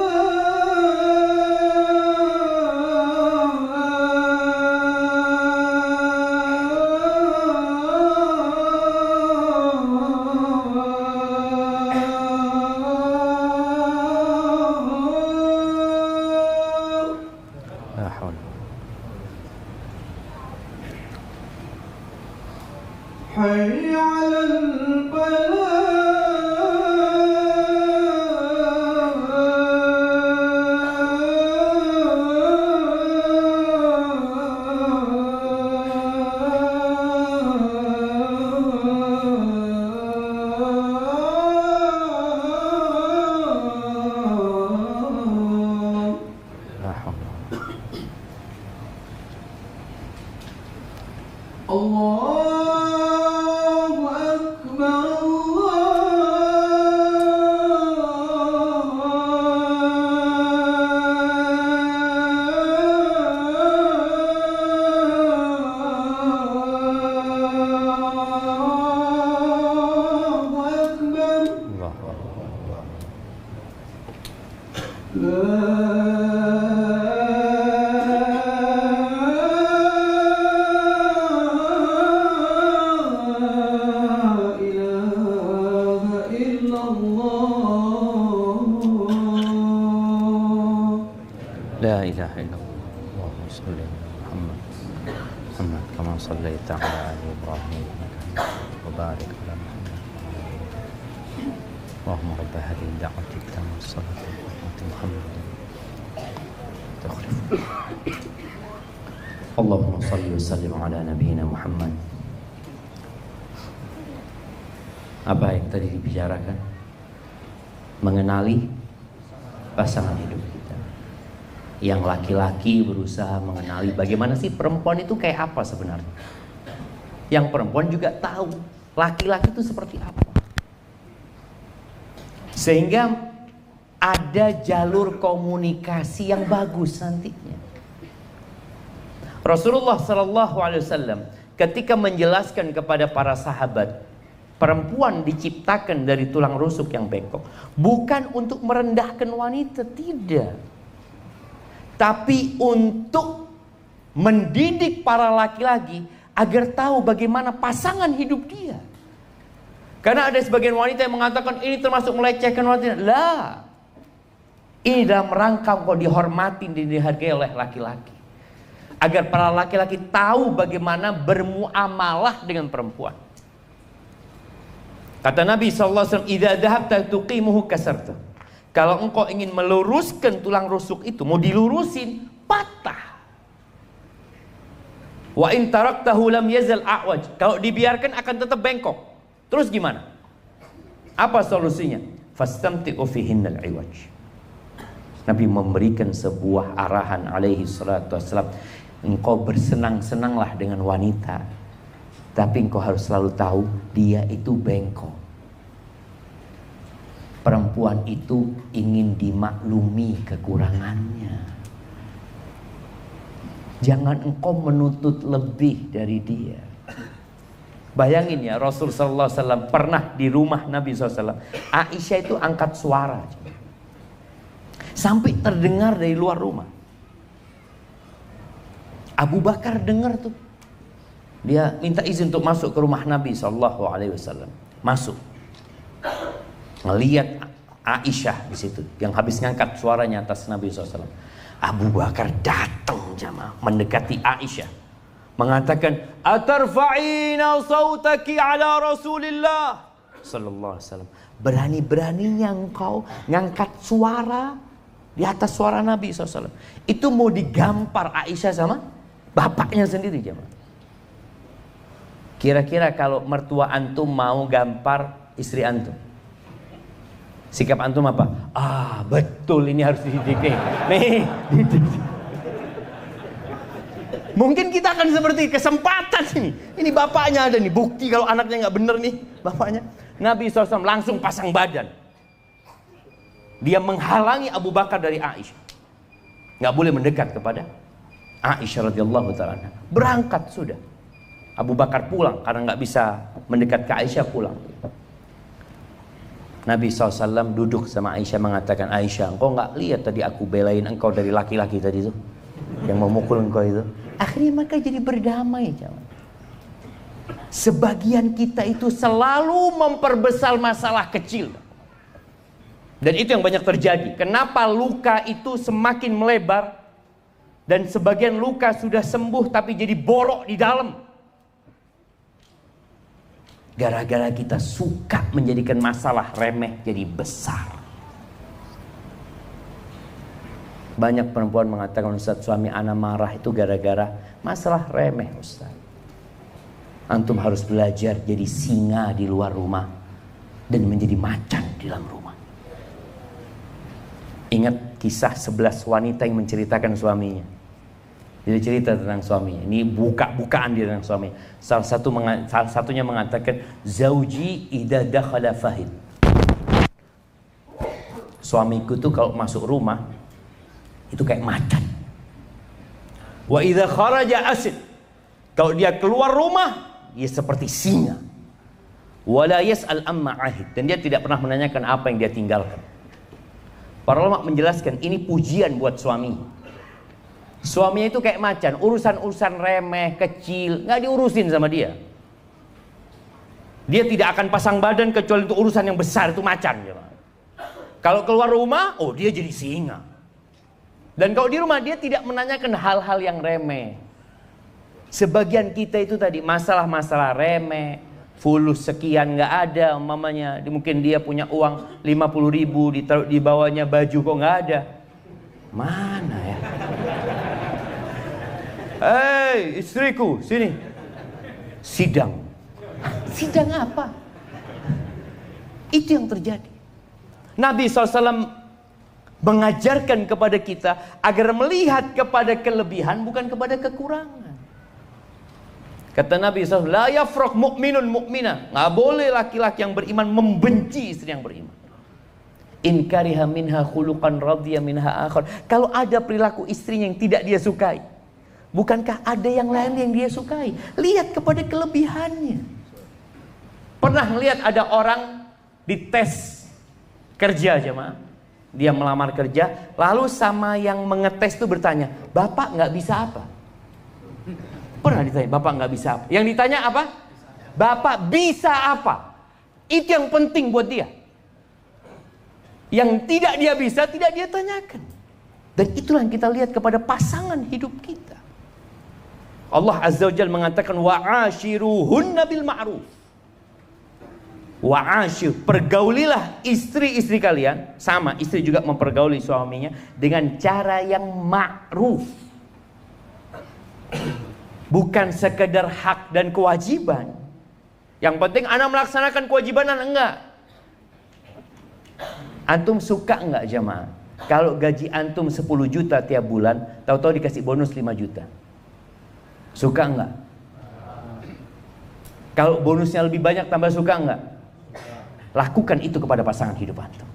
Speaker 1: لا حول.
Speaker 2: حي على الفلاح
Speaker 1: لا حول.
Speaker 2: الله أكبر الله أكبر
Speaker 1: الله أكبر.
Speaker 2: لا إله إلا الله.
Speaker 1: La ilaha illallah. Allahumma shalli ala Muhammad. Muhammad kama shallaita ala ali Ibrahim wa barik ala Muhammad. Allahumma rabb hadhihi ad-da'wati at-tammah was-salati ala Muhammad. Allahumma shalli wa sallim ala nabiyyina Muhammad. Apa yang tadi dibicarakan? Mengenali pasangan hidup kita. Yang laki-laki berusaha mengenali bagaimana sih perempuan itu kayak apa sebenarnya. Yang perempuan juga tahu laki-laki itu seperti apa. Sehingga ada jalur komunikasi yang bagus nantinya. Rasulullah SAW ketika menjelaskan kepada para sahabat, perempuan diciptakan dari tulang rusuk yang bengkok, bukan untuk merendahkan wanita, tidak, tapi untuk mendidik para laki-laki agar tahu bagaimana pasangan hidup dia. Karena ada sebagian wanita yang mengatakan ini termasuk melecehkan wanita. Lah, ini dalam rangka kau dihormati dan dihargai oleh laki-laki, agar para laki-laki tahu bagaimana bermuamalah dengan perempuan. Kata Nabi SAW, "Idza dhahabta tuqimuhu kasarta." Kalau engkau ingin meluruskan tulang rusuk itu, mau dilurusin, patah. Wa in taraktahu lam yazal a'waj. Kalau dibiarkan akan tetap bengkok. Terus gimana? Apa solusinya? Fastamti'u fihinnal iwaj. Nabi memberikan sebuah arahan alaihi salatu wassalam. Engkau bersenang-senanglah dengan wanita, tapi engkau harus selalu tahu dia itu bengkok. Perempuan itu ingin dimaklumi kekurangannya. Jangan engkau menuntut lebih dari dia. Bayangin ya, Rasul sallallahu alaihi wasallam pernah di rumah Nabi SAW. Aisyah itu angkat suara sampai terdengar dari luar rumah. Abu Bakar dengar tuh. Dia minta izin untuk masuk ke rumah Nabi SAW. Masuk, ngelihat Aisyah di situ yang habis ngangkat suaranya atas Nabi SAW. Abu Bakar datang jamaah mendekati Aisyah, mengatakan, "Atarfa'ina sautaki ala Rasulillah sallallahu alaihi wasallam." Berani-beraninya engkau ngangkat suara di atas suara Nabi SAW. Itu mau digampar Aisyah sama bapaknya sendiri jamaah. Kira-kira kalau mertua antum mau gampar istri antum, sikap antum apa? Ah, betul, ini harus dididik nih. Mungkin kita akan seperti kesempatan ini. Ini bapaknya ada nih, bukti kalau anaknya nggak bener nih bapaknya. Nabi SAW langsung pasang badan. Dia menghalangi Abu Bakar dari Aisyah. Nggak boleh mendekat kepada Aisyah radhiyallahu ta'ala. Berangkat sudah. Abu Bakar pulang karena nggak bisa mendekat ke Aisyah, pulang. Nabi SAW duduk sama Aisyah mengatakan, "Aisyah, engkau nggak lihat tadi aku belain engkau dari laki-laki tadi itu yang memukul engkau itu?" Akhirnya mereka jadi berdamai. Sebagian kita itu selalu memperbesar masalah kecil, dan itu yang banyak terjadi. Kenapa luka itu semakin melebar dan sebagian luka sudah sembuh tapi jadi borok di dalam? Gara-gara kita suka menjadikan masalah remeh jadi besar. Banyak perempuan mengatakan, "Ustaz, suami ana marah itu gara-gara masalah remeh, Ustaz." Antum harus belajar jadi singa di luar rumah dan menjadi macan di dalam rumah. Ingat kisah 11 wanita yang menceritakan suaminya. Dia cerita tentang suaminya. Ini buka-bukaan dia tentang suaminya. Salah satunya mengatakan, "Zauji idza dakhala fahid." Suamiku tuh kalau masuk rumah itu kayak macan. Wa idza kharaja asid. Kalau dia keluar rumah, dia seperti singa. Wala yas'al amma ahid. Dan dia tidak pernah menanyakan apa yang dia tinggalkan. Para ulama menjelaskan ini pujian buat suami. Suaminya itu kayak macan, urusan-urusan remeh, kecil, nggak diurusin sama dia. Dia tidak akan pasang badan kecuali untuk urusan yang besar, itu macan. Kalau keluar rumah, oh dia jadi singa. Dan kalau di rumah dia tidak menanyakan hal-hal yang remeh. Sebagian kita itu tadi masalah-masalah remeh, fulus sekian nggak ada umpamanya. Mungkin dia punya uang 50.000, ditaruh di bawahnya baju kok nggak ada. Mana ya? Hei istriku, sini. Sidang. Sidang apa? Itu yang terjadi. Nabi SAW mengajarkan kepada kita agar melihat kepada kelebihan bukan kepada kekurangan. Kata Nabi SAW, la yafraq mu'minun mu'minah. Nggak boleh laki-laki yang beriman membenci istri yang beriman. In kariha minha khuluqan radhiya minha akhar. Kalau ada perilaku istrinya yang tidak dia sukai, bukankah ada yang lain yang dia sukai? Lihat kepada kelebihannya. Pernah melihat ada orang dites kerja jemaah, dia melamar kerja, lalu sama yang mengetes itu bertanya, bapak nggak bisa apa? Pernah ditanya, bapak nggak bisa apa? Yang ditanya apa? Bapak bisa apa? Itu yang penting buat dia. Yang tidak dia bisa, tidak dia tanyakan. Dan itulah yang kita lihat kepada pasangan hidup kita. Allah Azza wa Jalla mengatakan wa'ashiruhunna bil ma'ruf. Wa'ashir, pergaulilah istri-istri kalian, sama istri juga mempergauli suaminya dengan cara yang ma'ruf. Bukan sekedar hak dan kewajiban. Yang penting anak melaksanakan kewajiban anak enggak. Antum suka enggak jemaah? Kalau gaji antum 10 juta tiap bulan, tahu-tahu dikasih bonus 5 juta. Suka enggak? Kalau bonusnya lebih banyak tambah suka enggak? Lakukan itu kepada pasangan hidup antum.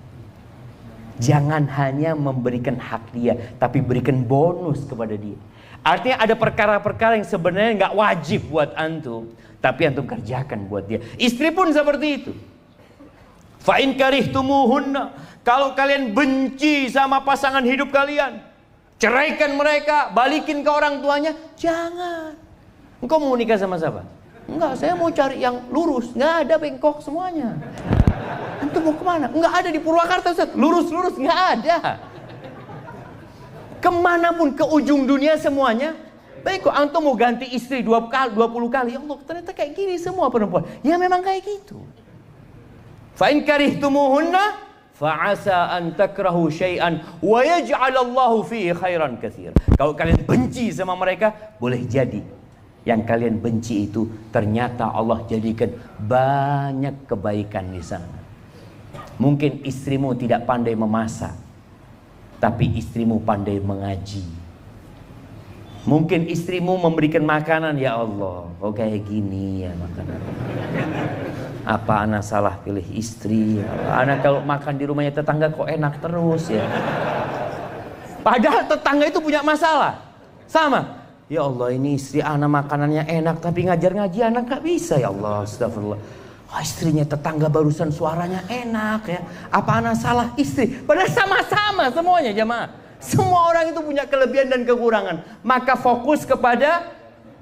Speaker 1: Jangan hanya memberikan hak dia, tapi berikan bonus kepada dia. Artinya ada perkara-perkara yang sebenarnya nggak wajib buat antum, tapi antum kerjakan buat dia. Istri pun seperti itu. Fa in karihtumuhunna, kalau kalian benci sama pasangan hidup kalian, ceraikan mereka, balikin ke orang tuanya. Jangan. Engkau mau nikah sama siapa? Enggak, saya mau cari yang lurus. Nggak ada bengkok semuanya. Antum mau kemana? Enggak ada di Purwakarta Ustaz. Lurus-lurus nggak ada. Kemanapun ke ujung dunia semuanya. Baik kok antum mau ganti istri 20 kali. Ya Allah, ternyata kayak gini semua perempuan. Ya memang kayak gitu. Fa in karihtumuhunna fa'asa an takrahu syai'an wa yaj'alallahu fihi khairan katsira. Kalau kalian benci sama mereka, boleh jadi yang kalian benci itu ternyata Allah jadikan banyak kebaikan di sana. Mungkin istrimu tidak pandai memasak, tapi istrimu pandai mengaji. Mungkin istrimu memberikan makanan, ya Allah, oh kayak gini ya makanan. Apa anak salah pilih istri? Anak kalau makan di rumahnya tetangga kok enak terus ya. Padahal tetangga itu punya masalah. Sama. Ya Allah, ini istri anak makanannya enak, tapi ngajar ngaji anak gak bisa, ya Allah, astagfirullah. Oh, istrinya tetangga barusan suaranya enak ya. Apa anak salah istri? Padahal sama-sama semuanya jemaah. Semua orang itu punya kelebihan dan kekurangan. Maka fokus kepada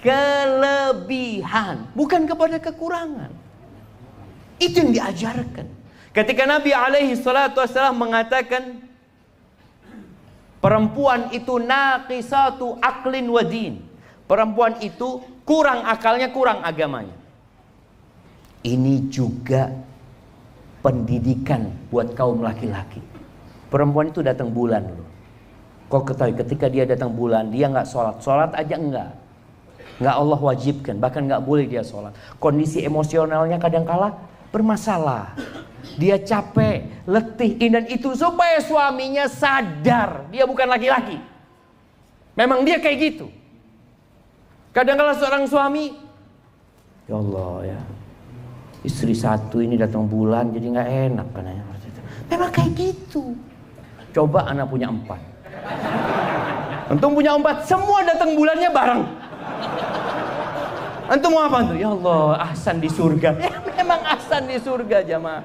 Speaker 1: kelebihan, bukan kepada kekurangan. Itu yang diajarkan. Ketika Nabi alaihi salatu wassalam mengatakan perempuan itu naqisatu aqlin wa din. Perempuan itu kurang akalnya, kurang agamanya. Ini juga pendidikan buat kaum laki-laki. Perempuan itu datang bulan loh. Kau ketahui ketika dia datang bulan, dia nggak sholat. Sholat aja enggak Allah wajibkan, bahkan nggak boleh dia sholat. Kondisi emosionalnya kadangkala bermasalah. Dia capek, letih, dan itu supaya suaminya sadar dia bukan laki-laki. Memang dia kayak gitu. Kadang-kala seorang suami, ya Allah ya, istri satu ini datang bulan jadi nggak enak katanya. Memang kayak gitu. Coba anak punya 4. Antum punya 4, semua datang bulannya bareng. Antum mau apa tuh? Ya Allah, ahsan di surga. Ya memang ahsan di surga jamaah.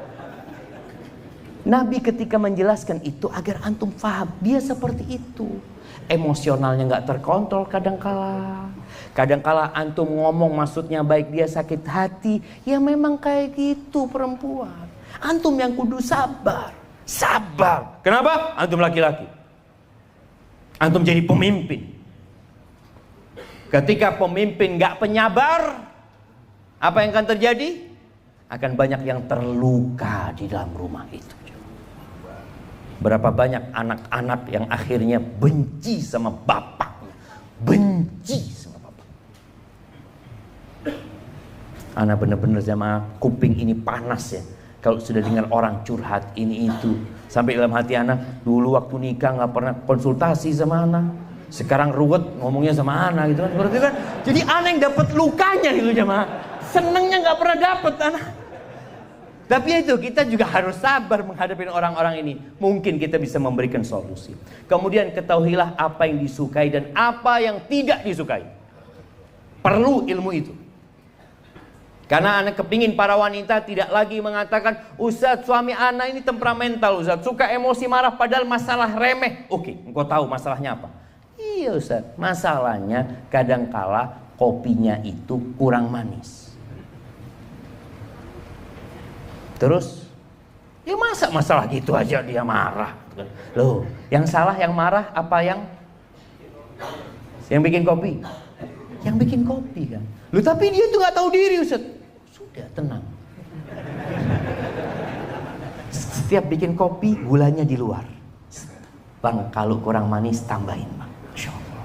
Speaker 1: Nabi ketika menjelaskan itu agar antum paham, dia seperti itu. Emosionalnya nggak terkontrol kadangkala. Kadangkala antum ngomong maksudnya baik, dia sakit hati. Ya memang kayak gitu perempuan. Antum yang kudu sabar. Sabar. Kenapa? Antum laki-laki. Antum jadi pemimpin. Ketika pemimpin gak penyabar, apa yang akan terjadi? Akan banyak yang terluka di dalam rumah itu. Berapa banyak anak-anak yang akhirnya benci sama bapaknya. Benci sama bapak. Anak benar-benar jamaah, kuping ini panas ya. Kalau sudah dengar orang curhat ini itu. Sampai dalam hati anak, dulu waktu nikah gak pernah konsultasi sama anak. Sekarang ruwet ngomongnya sama anak gitu kan. Berarti kan jadi anak yang dapat lukanya gitu jamaah. Senengnya gak pernah dapat anak. Tapi itu kita juga harus sabar menghadapi orang-orang ini. Mungkin kita bisa memberikan solusi. Kemudian ketahuilah apa yang disukai dan apa yang tidak disukai. Perlu ilmu itu. Karena anak kepingin para wanita tidak lagi mengatakan, Ustaz suami anak ini temperamental Ustaz, suka emosi marah padahal masalah remeh. Oke, engkau tahu masalahnya apa? Iya Ustaz, masalahnya kadangkala kopinya itu kurang manis. Terus, ya masa masalah gitu aja dia marah? Loh, yang salah yang marah apa yang bikin kopi? Yang bikin kopi kan? Loh tapi dia tuh nggak tahu diri Ustaz. Sudah tenang. Setiap bikin kopi gulanya di luar. Bang kalau kurang manis tambahin bang. Masya Allah.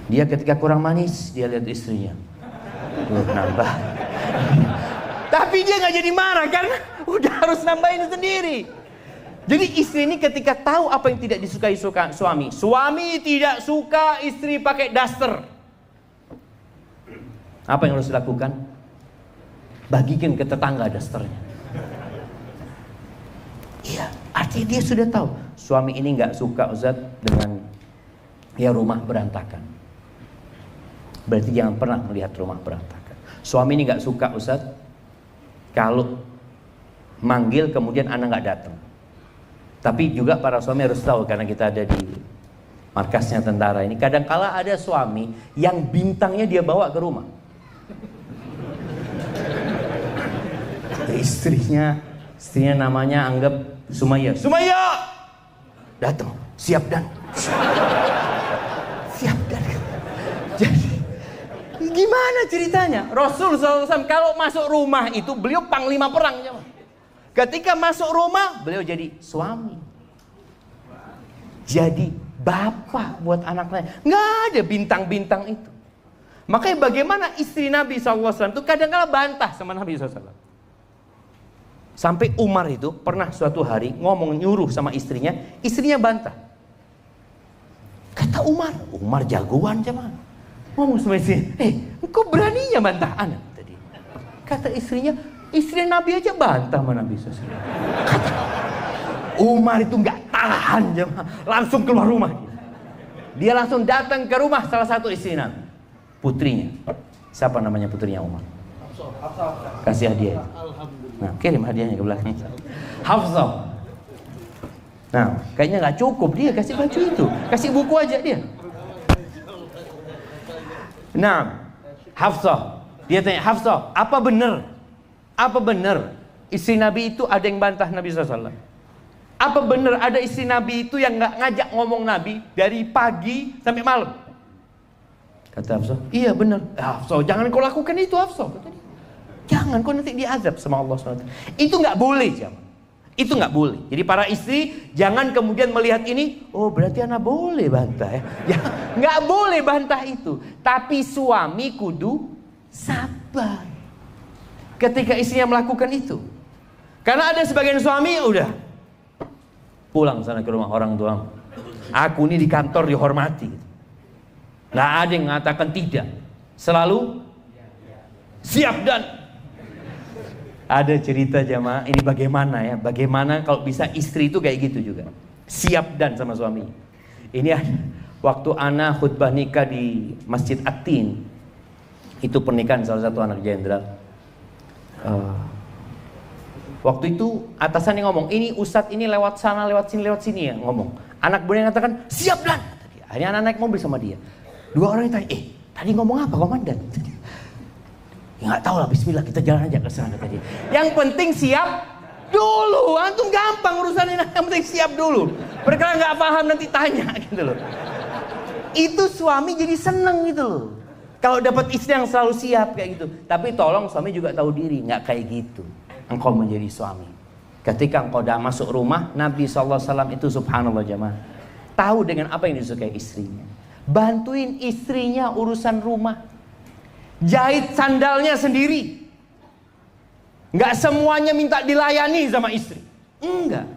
Speaker 1: Dia ketika kurang manis dia lihat istrinya. Tuh nambah. Tapi dia nggak jadi marah karena udah harus nambahin sendiri. Jadi istri ini ketika tahu apa yang tidak disukai suami. Suami tidak suka istri pakai daster. Apa yang harus dilakukan? Bagikan ke tetangga dasternya. Iya, artinya dia sudah tahu. Suami ini nggak suka Ustaz dengan ya rumah berantakan. Berarti jangan pernah melihat rumah berantakan. Suami ini nggak suka Ustaz kalau manggil kemudian anak nggak datang. Tapi juga para suami harus tahu karena kita ada di markasnya tentara ini. Kadangkala ada suami yang bintangnya dia bawa ke rumah. Istrinya namanya anggap Sumaya. Sumaya datang, siap dan. Jadi gimana ceritanya? Rasul SAW kalau masuk rumah itu beliau panglima perang. Ketika masuk rumah beliau jadi suami. Jadi bapak buat anaknya. Nggak ada bintang-bintang itu. Makanya bagaimana istri Nabi SAW itu kadang-kadang bantah sama Nabi SAW. Sampai Umar itu pernah suatu hari ngomong nyuruh sama istrinya bantah. Kata Umar jagoan cuman. Ngomong sama istrinya, engkau beraninya bantah anak tadi. Kata istrinya, istri Nabi aja bantah sama Nabi SAW. Kata Umar itu nggak tahan jemaah, langsung keluar rumah. Dia langsung datang ke rumah salah satu istri Nabi, putrinya. Siapa namanya putrinya Umar? Kasih hadiah. Nah, kirim hadiahnya ke belakang. Hafsah. Nah, kayaknya nggak cukup dia kasih baju itu, kasih buku aja dia. Nah, Hafsah, dia tanya, Hafsah, apa benar istri Nabi itu ada yang bantah Nabi SAW? Apa benar ada istri Nabi itu yang nggak ngajak ngomong Nabi dari pagi sampai malam? Kata Hafsah, iya benar. Hafsah, jangan kau lakukan itu Hafsah. Kata dia. Jangan, kau nanti diazab sama Allah SWT. Itu nggak boleh, jamaah. Itu nggak boleh. Jadi para istri jangan kemudian melihat ini, oh berarti anak boleh bantah ya. Ya nggak boleh bantah itu. Tapi suami kudu sabar ketika istrinya melakukan itu. Karena ada sebagian suami udah pulang sana ke rumah orang tua. Aku ini di kantor dihormati. Nggak ada yang mengatakan tidak. Selalu siap dan. Ada cerita jamaah, ini bagaimana ya? Bagaimana kalau bisa istri itu kayak gitu juga. Siap dan sama suami. Ini ada waktu ana khutbah nikah di Masjid At-Tin. Itu pernikahan salah satu anak jenderal. Waktu itu atasannya ngomong, ini ustadz ini lewat sana, lewat sini ya ngomong. Anak buahnya ngatakan, siap dan. Akhirnya anak naik mobil sama dia. Dua orang tanya, tadi ngomong apa komandan? Ya nggak tahu lah, bismillah kita jalan aja ke sana tadi. Yang penting siap Dulu, antum gampang urusannya, yang penting siap dulu. Perkara nggak paham nanti tanya gitu loh. Itu suami jadi seneng gitu loh. Kalau dapat istri yang selalu siap kayak gitu. Tapi tolong suami juga tahu diri, nggak kayak gitu. Engkau menjadi suami. Ketika engkau dah masuk rumah, Nabi SAW itu subhanallah jamaah, tahu dengan apa yang disukai istrinya. Bantuin istrinya urusan rumah. Jahit sandalnya sendiri. Nggak semuanya minta dilayani sama istri. Enggak.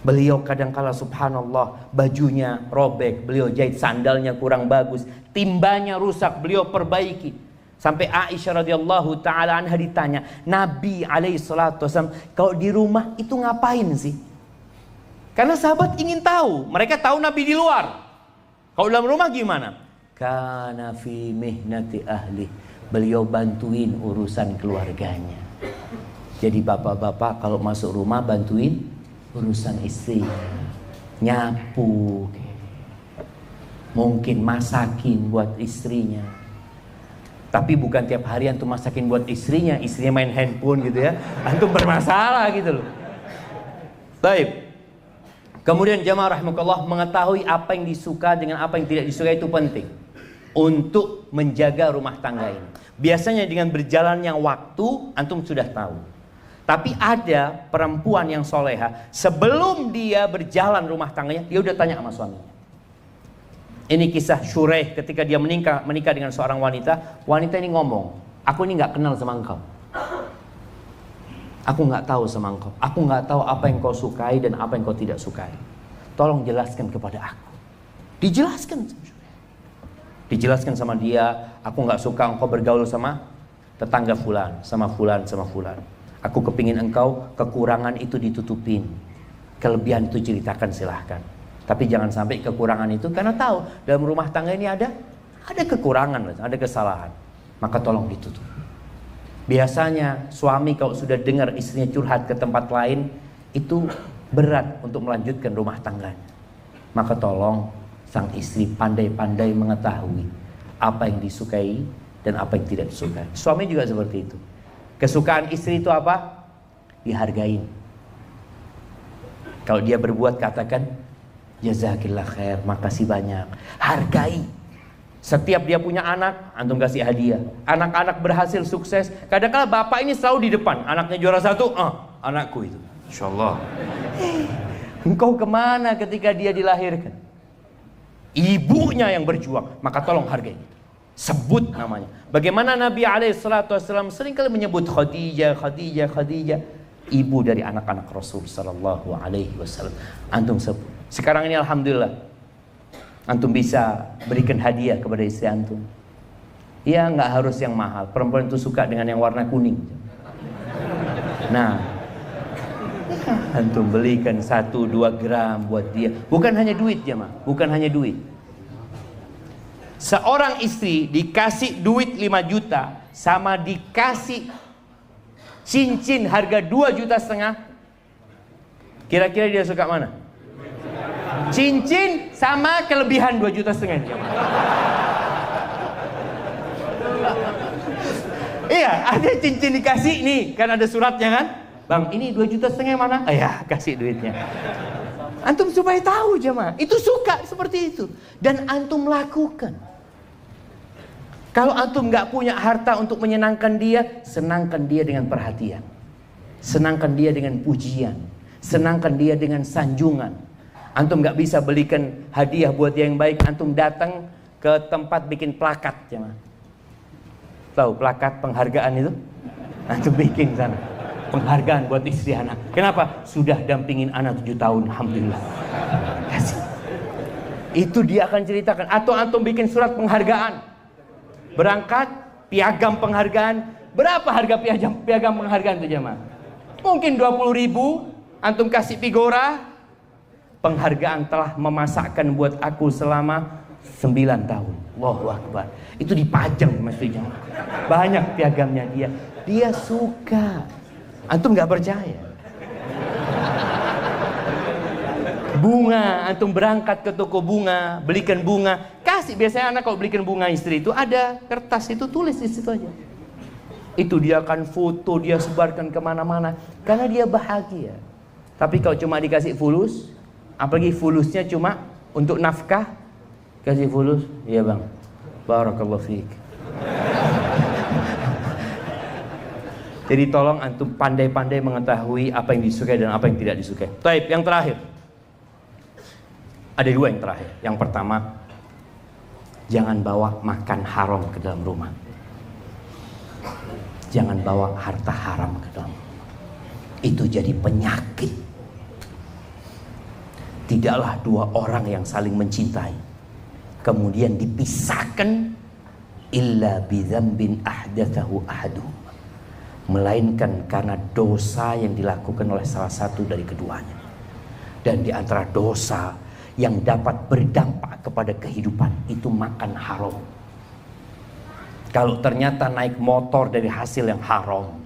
Speaker 1: Beliau kadang-kala subhanallah bajunya robek, beliau jahit sandalnya kurang bagus, timbanya rusak, beliau perbaiki. Sampai Aisyah radhiyallahu taala anha ditanya, Nabi alaihi salatu wasallam kalau di rumah itu ngapain sih? Karena sahabat ingin tahu, mereka tahu Nabi di luar. Kalau dalam rumah gimana? Kana fi mihnati ahli. Beliau bantuin urusan keluarganya. Jadi bapak-bapak kalau masuk rumah bantuin urusan istri, nyapu, mungkin masakin buat istrinya. Tapi bukan tiap hari antum masakin buat istrinya main handphone gitu ya, antum bermasalah gitu loh. Baik. Kemudian jamaah rahimakumullah, mengetahui apa yang disuka dengan apa yang tidak disuka itu penting untuk menjaga rumah tangga ini. Biasanya dengan berjalannya waktu antum sudah tahu. Tapi ada perempuan yang soleha, sebelum dia berjalan rumah tangganya, dia udah tanya sama suaminya. Ini kisah Syuraih ketika dia menikah dengan seorang wanita. Wanita ini ngomong, aku ini nggak kenal sama engkau. Aku nggak tahu sama engkau. Aku nggak tahu apa yang kau sukai dan apa yang kau tidak sukai. Tolong jelaskan kepada aku. Dijelaskan. Dijelaskan sama dia, aku nggak suka engkau bergaul sama tetangga fulan, sama fulan, sama fulan. Aku kepingin engkau kekurangan itu ditutupin, kelebihan itu ceritakan silahkan. Tapi jangan sampai kekurangan itu, karena tahu dalam rumah tangga ini ada kekurangan, ada kesalahan. Maka tolong ditutup. Biasanya suami kalau sudah dengar istrinya curhat ke tempat lain, itu berat untuk melanjutkan rumah tangganya. Maka tolong sang istri pandai-pandai mengetahui apa yang disukai dan apa yang tidak disukai. Suami juga seperti itu. Kesukaan istri itu apa? Dihargain. Kalau dia berbuat, katakan jazakillah khair, makasih banyak. Hargai. Setiap dia punya anak, antum kasih hadiah. Anak-anak berhasil sukses, kadang-kadang bapak ini selalu di depan. Anaknya juara 1, anakku itu, insyaallah. Engkau kemana ketika dia dilahirkan? Ibunya yang berjuang, maka tolong hargai. Sebut namanya. Bagaimana Nabi SAW seringkali menyebut Khadijah, ibu dari anak-anak Rasul sallallahu alaihi wasallam. Antum sebut. Sekarang ini alhamdulillah antum bisa berikan hadiah kepada istri antum. Ya, nggak harus yang mahal. Perempuan itu suka dengan yang warna kuning. Nah, antum belikan 1-2 gram buat dia. Bukan hanya duit ya, bukan hanya duit. Seorang istri dikasih duit 5 juta sama dikasih cincin harga 2,5 juta. Kira-kira dia suka mana? Cincin sama kelebihan 2,5 juta. Iya, ada cincin dikasih nih, kan ada suratnya kan? Bang, ini 2,5 juta mana? Ya, kasih duitnya. Antum supaya tahu jemaah, itu suka seperti itu. Dan antum lakukan. Kalau antum gak punya harta untuk menyenangkan dia, senangkan dia dengan perhatian. Senangkan dia dengan pujian. Senangkan dia dengan sanjungan. Antum gak bisa belikan hadiah buat dia yang baik, antum datang ke tempat bikin plakat jemaah. Tahu plakat penghargaan itu? Antum bikin sana. Penghargaan buat istri anak. Kenapa? Sudah dampingin anak 7 tahun, alhamdulillah. Kasih. Itu dia akan ceritakan. Atau antum bikin surat penghargaan. Berangkat, piagam penghargaan. Berapa harga piagam penghargaan itu jemaah? Mungkin 20.000. Antum kasih figura. Penghargaan telah memasakkan buat aku selama 9 tahun. Allahu Akbar. Itu dipajang mestinya. Banyak piagamnya dia. Dia suka. Antum gak percaya. Bunga, antum berangkat ke toko bunga, belikan bunga, kasih. Biasanya anak kalau belikan bunga istri itu ada kertas, itu tulis di situ aja. Itu dia akan foto, dia sebarkan kemana-mana karena dia bahagia. Tapi kalau cuma dikasih fulus, apalagi fulusnya cuma untuk nafkah, kasih fulus, iya bang, barakallahu fiik. Jadi tolong antum pandai-pandai mengetahui apa yang disukai dan apa yang tidak disukai. Baik, yang terakhir. Ada dua yang terakhir. Yang pertama, jangan bawa makan haram ke dalam rumah. Jangan bawa harta haram ke dalam rumah. Itu jadi penyakit. Tidaklah dua orang yang saling mencintai kemudian dipisahkan illa bidzambin ahdatsahu ahaduhum, melainkan karena dosa yang dilakukan oleh salah satu dari keduanya. Dan di antara dosa yang dapat berdampak kepada kehidupan itu makan haram. Kalau ternyata naik motor dari hasil yang haram,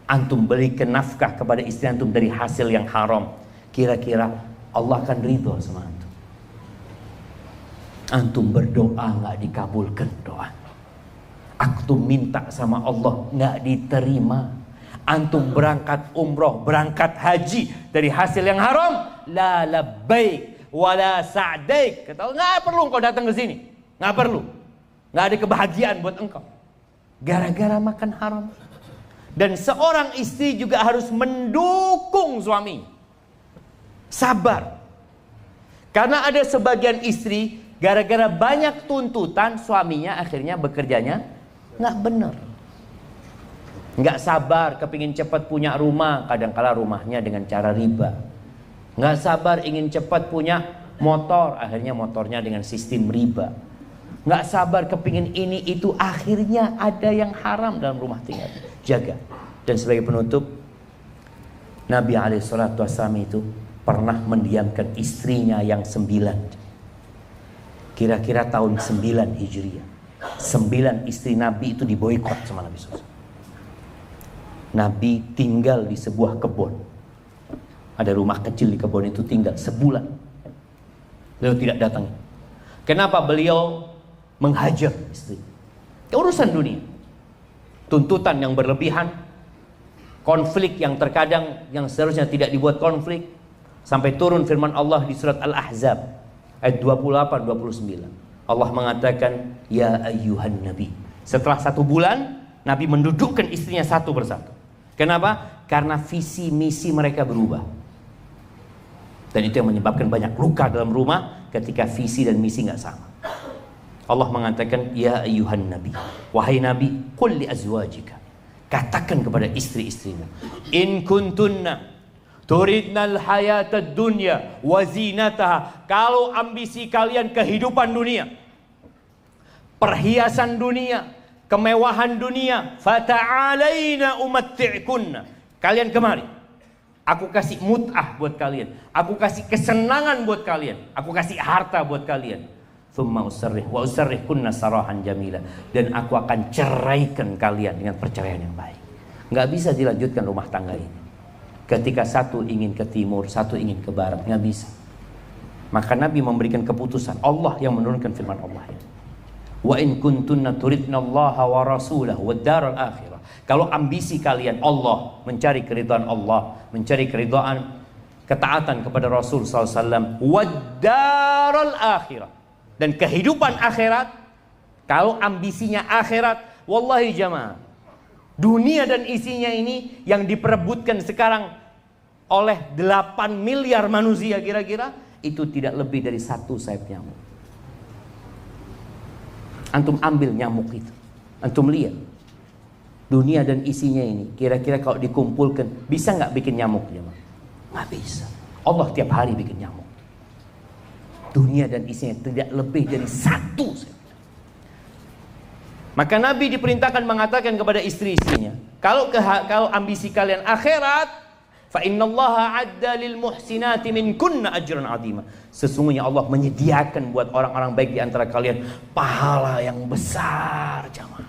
Speaker 1: antum belikan nafkah kepada istri antum dari hasil yang haram, kira-kira Allah akan ridho sama antum? Antum berdoa nggak dikabulkan doa. Antum minta sama Allah nggak diterima. Antum berangkat umroh, berangkat haji dari hasil yang haram, la labbaik wala sa'daik. Kata Allah, nggak perlu engkau datang ke sini, nggak perlu, nggak ada kebahagiaan buat engkau. Gara-gara makan haram. Dan seorang istri juga harus mendukung suami. Sabar. Karena ada sebagian istri gara-gara banyak tuntutan suaminya akhirnya bekerjanya nggak benar. Nggak sabar kepingin cepat punya rumah, kadangkala rumahnya dengan cara riba. Nggak sabar ingin cepat punya motor, akhirnya motornya dengan sistem riba. Nggak sabar kepingin ini itu, akhirnya ada yang haram dalam rumah tangga. Jaga. Dan sebagai penutup, Nabi SAW itu pernah mendiamkan istrinya yang 9. Kira-kira tahun 9 Hijriah. 9 istri Nabi itu diboikot sama Nabi SAW. Nabi tinggal di sebuah kebun. Ada rumah kecil di kebun itu, tinggal sebulan. Beliau tidak datang. Kenapa beliau menghajar istri? Urusan dunia. Tuntutan yang berlebihan, konflik yang terkadang yang seharusnya tidak dibuat konflik, sampai turun firman Allah di surat Al-Ahzab ayat 28-29. Allah mengatakan, ya ayyuhan nabi. Setelah 1 bulan, Nabi mendudukkan istrinya satu persatu. Kenapa? Karena visi misi mereka berubah. Dan itu yang menyebabkan banyak luka dalam rumah ketika visi dan misi nggak sama. Allah mengatakan, ya ayyuhan nabi, wahai nabi, qul li azwajika, katakan kepada istri-istrinya, in kuntunna turidnal hayatad dunya wa zinataha, kalau ambisi kalian kehidupan dunia, perhiasan dunia, kemewahan dunia, fata'alaina umatti'kunna, kalian kemari, aku kasih mut'ah buat kalian, aku kasih kesenangan buat kalian, aku kasih harta buat kalian. Thumma usarrih wa usarrihkunna sarahan jamila, dan aku akan ceraikan kalian dengan perceraian yang baik. Nggak bisa dilanjutkan rumah tangga ini ketika satu ingin ke timur, satu ingin ke barat, nggak bisa. Maka Nabi memberikan keputusan, Allah yang menurunkan firman Allah. Wa in kuntunna turidnallaha wa rasulahu wad daral akhirah. Kalau ambisi kalian Allah, mencari keridhaan Allah, mencari keridhaan ketaatan kepada Rasul SAW, wad daral akhirah, dan kehidupan akhirat, kalau ambisinya akhirat, wallahi jamaah, dunia dan isinya ini yang diperebutkan sekarang oleh 8 miliar manusia kira-kira, itu tidak lebih dari 1 sayap nyamuk. Antum ambil nyamuk itu, antum lihat dunia dan isinya ini, kira-kira kalau dikumpulkan bisa nggak bikin nyamuk jemaah? Nggak bisa. Allah tiap hari bikin nyamuk. Dunia dan isinya tidak lebih dari 1. Maka Nabi diperintahkan mengatakan kepada istri-istrinya, kalau ambisi kalian akhirat, fa innallaha adda lil muhsinati minkunna ajran azima. Sesungguhnya Allah menyediakan buat orang-orang baik di antara kalian pahala yang besar, jamaah.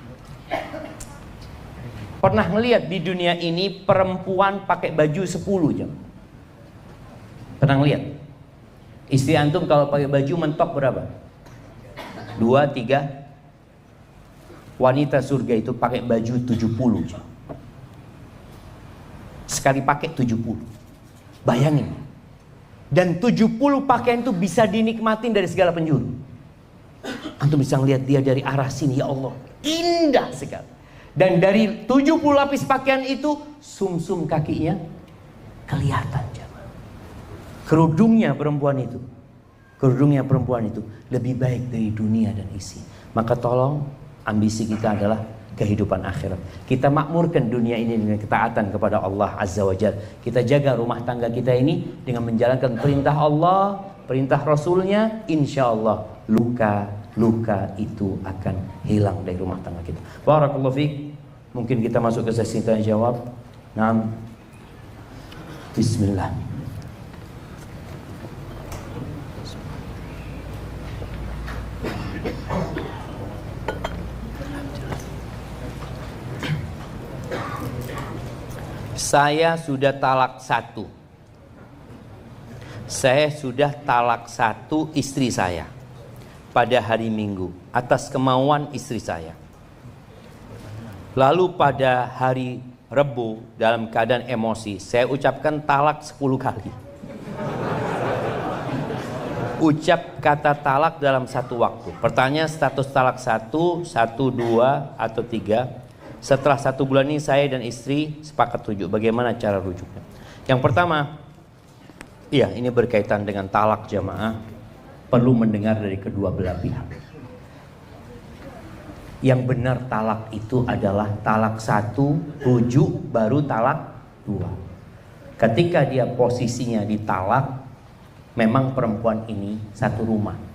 Speaker 1: Pernah ngelihat di dunia ini perempuan pakai baju 10 jam? Pernah ngelihat? Istri antum kalau pakai baju mentok berapa? 2, 3? Wanita surga itu pakai baju 70. Sekali pakai 70. Bayangin. Dan 70 pakaian itu bisa dinikmatin dari segala penjuru. Antum bisa ngelihat dia dari arah sini, ya Allah, indah sekali. Dan dari 70 lapis pakaian itu, sumsum kakinya kelihatan. Kerudungnya perempuan itu lebih baik dari dunia dan isi. Maka tolong, ambisi kita adalah kehidupan akhirat. Kita makmurkan dunia ini dengan ketaatan kepada Allah Azza wa Jalla. Kita jaga rumah tangga kita ini dengan menjalankan perintah Allah, perintah Rasulnya. Insya Allah luka itu akan hilang dari rumah tangga kita. Barakallahu fiik. Mungkin kita masuk ke sesi tanya jawab. Naam. Bismillah. Saya sudah talak 1. Saya sudah talak 1 istri saya pada hari Minggu atas kemauan istri saya. Lalu pada hari Rebu dalam keadaan emosi saya ucapkan talak 10 kali. Ucap kata talak dalam satu waktu. Pertanyaan, status talak 1, 2 atau 3. Setelah 1 bulan ini saya dan istri sepakat rujuk. Bagaimana cara rujuknya? Yang pertama, iya, ini berkaitan dengan talak jamaah. Perlu mendengar dari kedua belah pihak. Yang benar talak itu adalah talak 1, rujuk, baru talak 2. Ketika dia posisinya ditalak, memang perempuan ini satu rumah.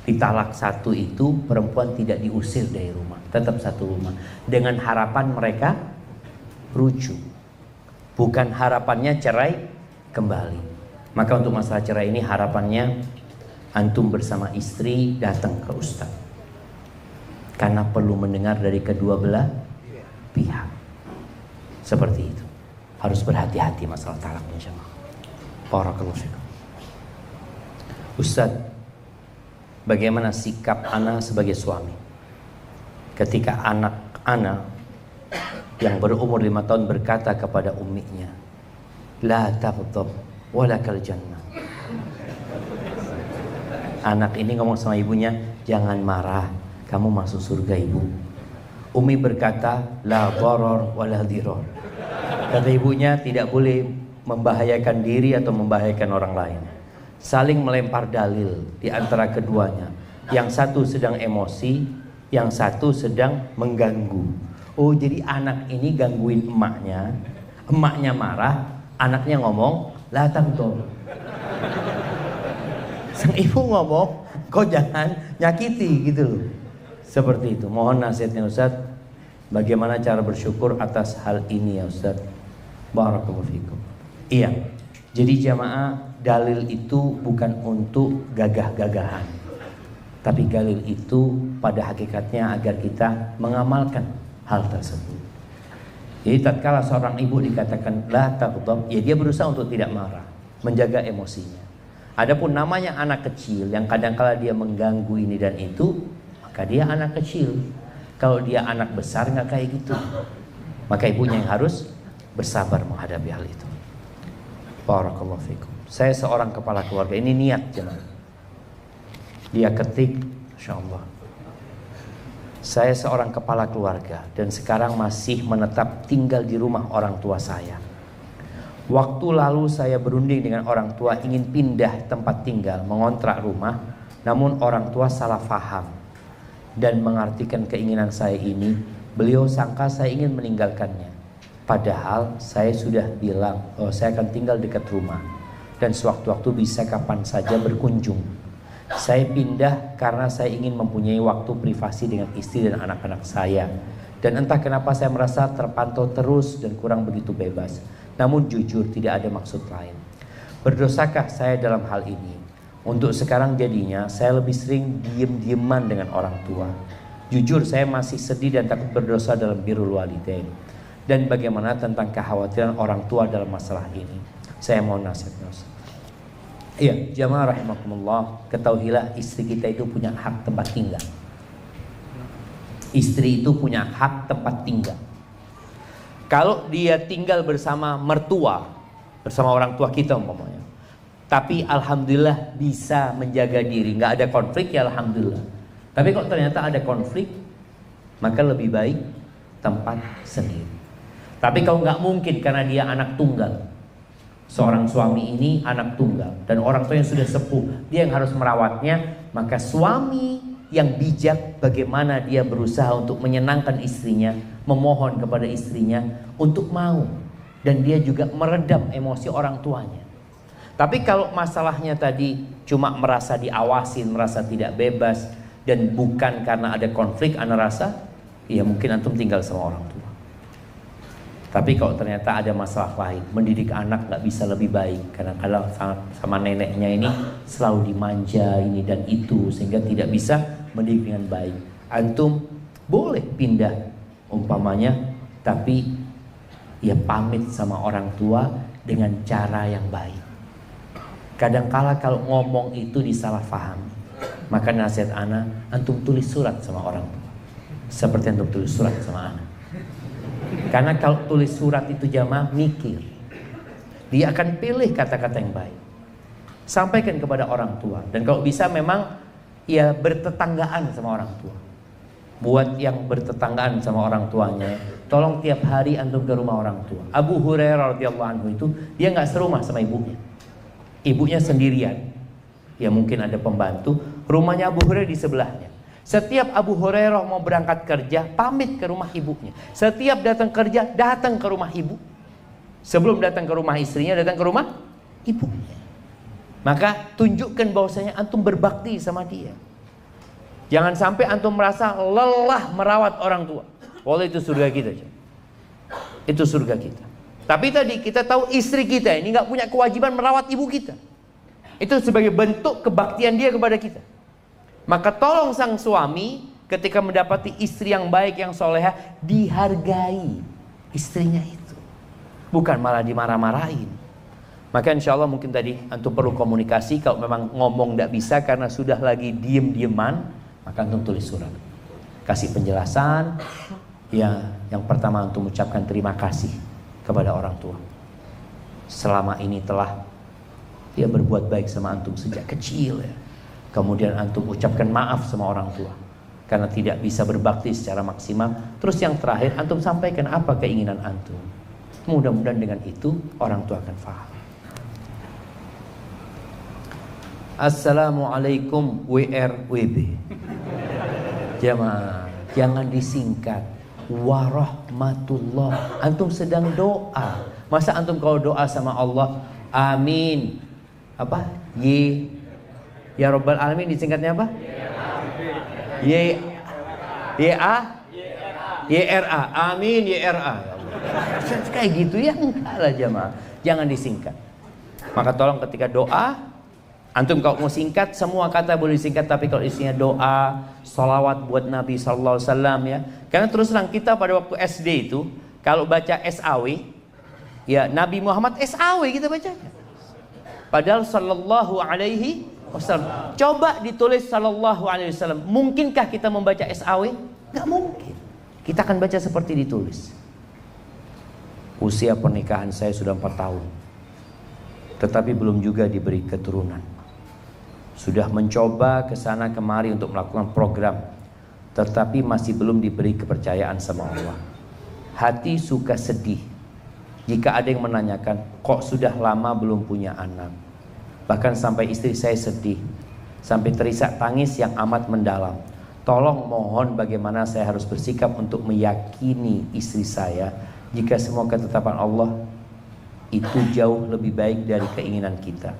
Speaker 1: Ditalak 1 itu perempuan tidak diusir dari rumah, tetap satu rumah. Dengan harapan mereka rujuk, bukan harapannya cerai kembali. Maka untuk masalah cerai ini harapannya antum bersama istri datang ke ustaz, karena perlu mendengar dari kedua belah pihak. Seperti itu. Harus berhati-hati masalah talaknya jemaah. Barakallahu fikum. Ustaz, bagaimana sikap ana sebagai suami ketika anak ana yang berumur 5 tahun berkata kepada umminya, la taghdab walakal jannah. Anak ini ngomong sama ibunya, jangan marah, kamu masuk surga ibu. Umi berkata, la darar wala dirar. Kata ibunya, tidak boleh membahayakan diri atau membahayakan orang lain. Saling melempar dalil di antara keduanya. Yang satu sedang emosi, yang satu sedang mengganggu. Oh, jadi anak ini gangguin emaknya, emaknya marah, anaknya ngomong, la taghdab. Sang ibu ngomong, kau jangan nyakiti gitu loh. Seperti itu. Mohon nasihatnya Ustaz, bagaimana cara bersyukur atas hal ini ya Ustaz? Barakallahu fikum. Iya. Jadi jamaah, dalil itu bukan untuk gagah-gagahan, tapi dalil itu pada hakikatnya agar kita mengamalkan hal tersebut. Jadi tatkala seorang ibu dikatakan la taghdab, ya dia berusaha untuk tidak marah, menjaga emosinya. Adapun namanya anak kecil yang kadang-kala dia mengganggu ini dan itu, maka dia anak kecil. Kalau dia anak besar nggak kayak gitu, maka ibunya yang harus bersabar menghadapi hal itu. Barakallahu fikum. Saya seorang kepala keluarga, ini niat jemaah. Dia ketik, insyaallah. Saya seorang kepala keluarga dan sekarang masih menetap tinggal di rumah orang tua saya. Waktu lalu saya berunding dengan orang tua ingin pindah tempat tinggal, mengontrak rumah, namun orang tua salah faham dan mengartikan keinginan saya ini. Beliau sangka saya ingin meninggalkannya. Padahal saya sudah bilang, oh, saya akan tinggal dekat rumah dan sewaktu-waktu bisa kapan saja berkunjung. Saya pindah karena saya ingin mempunyai waktu privasi dengan istri dan anak-anak saya. Dan entah kenapa saya merasa terpantau terus dan kurang begitu bebas. Namun jujur tidak ada maksud lain. Berdosakah saya dalam hal ini? Untuk sekarang jadinya saya lebih sering diem-dieman dengan orang tua. Jujur saya masih sedih dan takut berdosa dalam birrul walidain. Dan bagaimana tentang kekhawatiran orang tua dalam masalah ini? Saya mohon nasihatnya. Iya, jamaah rahimakumullah, ketahuilah istri kita itu punya hak tempat tinggal. Istri itu punya hak tempat tinggal. Kalau dia tinggal bersama mertua, bersama orang tua kita umpamanya, tapi alhamdulillah bisa menjaga diri, nggak ada konflik, ya alhamdulillah. Tapi kalau ternyata ada konflik, maka lebih baik tempat sendiri. Tapi kalau nggak mungkin karena dia anak tunggal, seorang suami ini anak tunggal dan orang tua yang sudah sepuh, dia yang harus merawatnya, maka suami yang bijak bagaimana dia berusaha untuk menyenangkan istrinya, memohon kepada istrinya untuk mau, dan dia juga meredam emosi orang tuanya. Tapi kalau masalahnya tadi cuma merasa diawasin, merasa tidak bebas, dan bukan karena ada konflik, ana rasa ya mungkin antum tinggal sama orang tua. Tapi kalau ternyata ada masalah lain, mendidik anak nggak bisa lebih baik, karena kalau sama neneknya ini selalu dimanja ini dan itu, sehingga tidak bisa mendidik dengan baik. Antum boleh pindah umpamanya, tapi ya pamit sama orang tua dengan cara yang baik. Kadangkala kalau ngomong itu disalahfahami, maka nasihat ana, antum tulis surat sama orang tua, seperti antum tulis surat sama ana. Karena kalau tulis surat itu jamaah mikir, dia akan pilih kata-kata yang baik, sampaikan kepada orang tua. Dan kalau bisa memang ya bertetanggaan sama orang tua. Buat yang bertetanggaan sama orang tuanya, tolong tiap hari antum ke rumah orang tua. Abu Hurairah radhiyallahu anhu itu dia nggak serumah sama ibunya, ibunya sendirian. Ya mungkin ada pembantu, rumahnya Abu Hurairah di sebelahnya. Setiap Abu Hurairah mau berangkat kerja, pamit ke rumah ibunya. Setiap datang kerja, datang ke rumah ibu. Sebelum datang ke rumah istrinya, datang ke rumah ibunya. Maka tunjukkan bahwasanya antum berbakti sama dia. Jangan sampai antum merasa lelah merawat orang tua. Walau itu surga kita. Itu surga kita. Tapi tadi kita tahu istri kita ini gak punya kewajiban merawat ibu kita. Itu sebagai bentuk kebaktian dia kepada kita. Maka tolong sang suami ketika mendapati istri yang baik, yang solehah, dihargai istrinya itu, bukan malah dimarah-marahin. Maka insya Allah mungkin tadi antum perlu komunikasi. Kalau memang ngomong tidak bisa karena sudah lagi diem-dieman, maka antum tulis surat, kasih penjelasan. Ya, yang pertama antum ucapkan terima kasih kepada orang tua, selama ini telah dia berbuat baik sama antum sejak kecil ya. Kemudian antum ucapkan maaf sama orang tua karena tidak bisa berbakti secara maksimal. Terus yang terakhir antum sampaikan apa keinginan antum. Mudah-mudahan dengan itu orang tua akan faham. Assalamualaikum WRWB. Jamaah, jangan disingkat. Warahmatullah. Antum sedang doa. Masa antum kalau doa sama Allah, amin, apa? Ya Rabbal Alamin disingkatnya apa? YRA. Amin YRA. Kayak gitu ya, enggak lah jamaah. Jangan disingkat. Maka tolong ketika doa, antum kalau mau singkat, semua kata boleh disingkat. Tapi kalau isinya doa, salawat buat Nabi SAW ya. Karena terus terang kita pada waktu SD itu, kalau baca SAW, ya Nabi Muhammad SAW kita baca. Padahal sallallahu alaihi wasallam. Coba ditulis sallallahu alaihi wasallam. Mungkinkah kita membaca SAW? Gak mungkin. Kita akan baca seperti ditulis. Usia pernikahan saya sudah 4 tahun, tetapi belum juga diberi keturunan. Sudah mencoba kesana kemari untuk melakukan program, tetapi masih belum diberi kepercayaan sama Allah. Hati suka sedih jika ada yang menanyakan, kok sudah lama belum punya anak. Bahkan sampai istri saya sedih, sampai terisak tangis yang amat mendalam. Tolong mohon bagaimana saya harus bersikap untuk meyakini istri saya jika semua ketetapan Allah itu jauh lebih baik dari keinginan kita.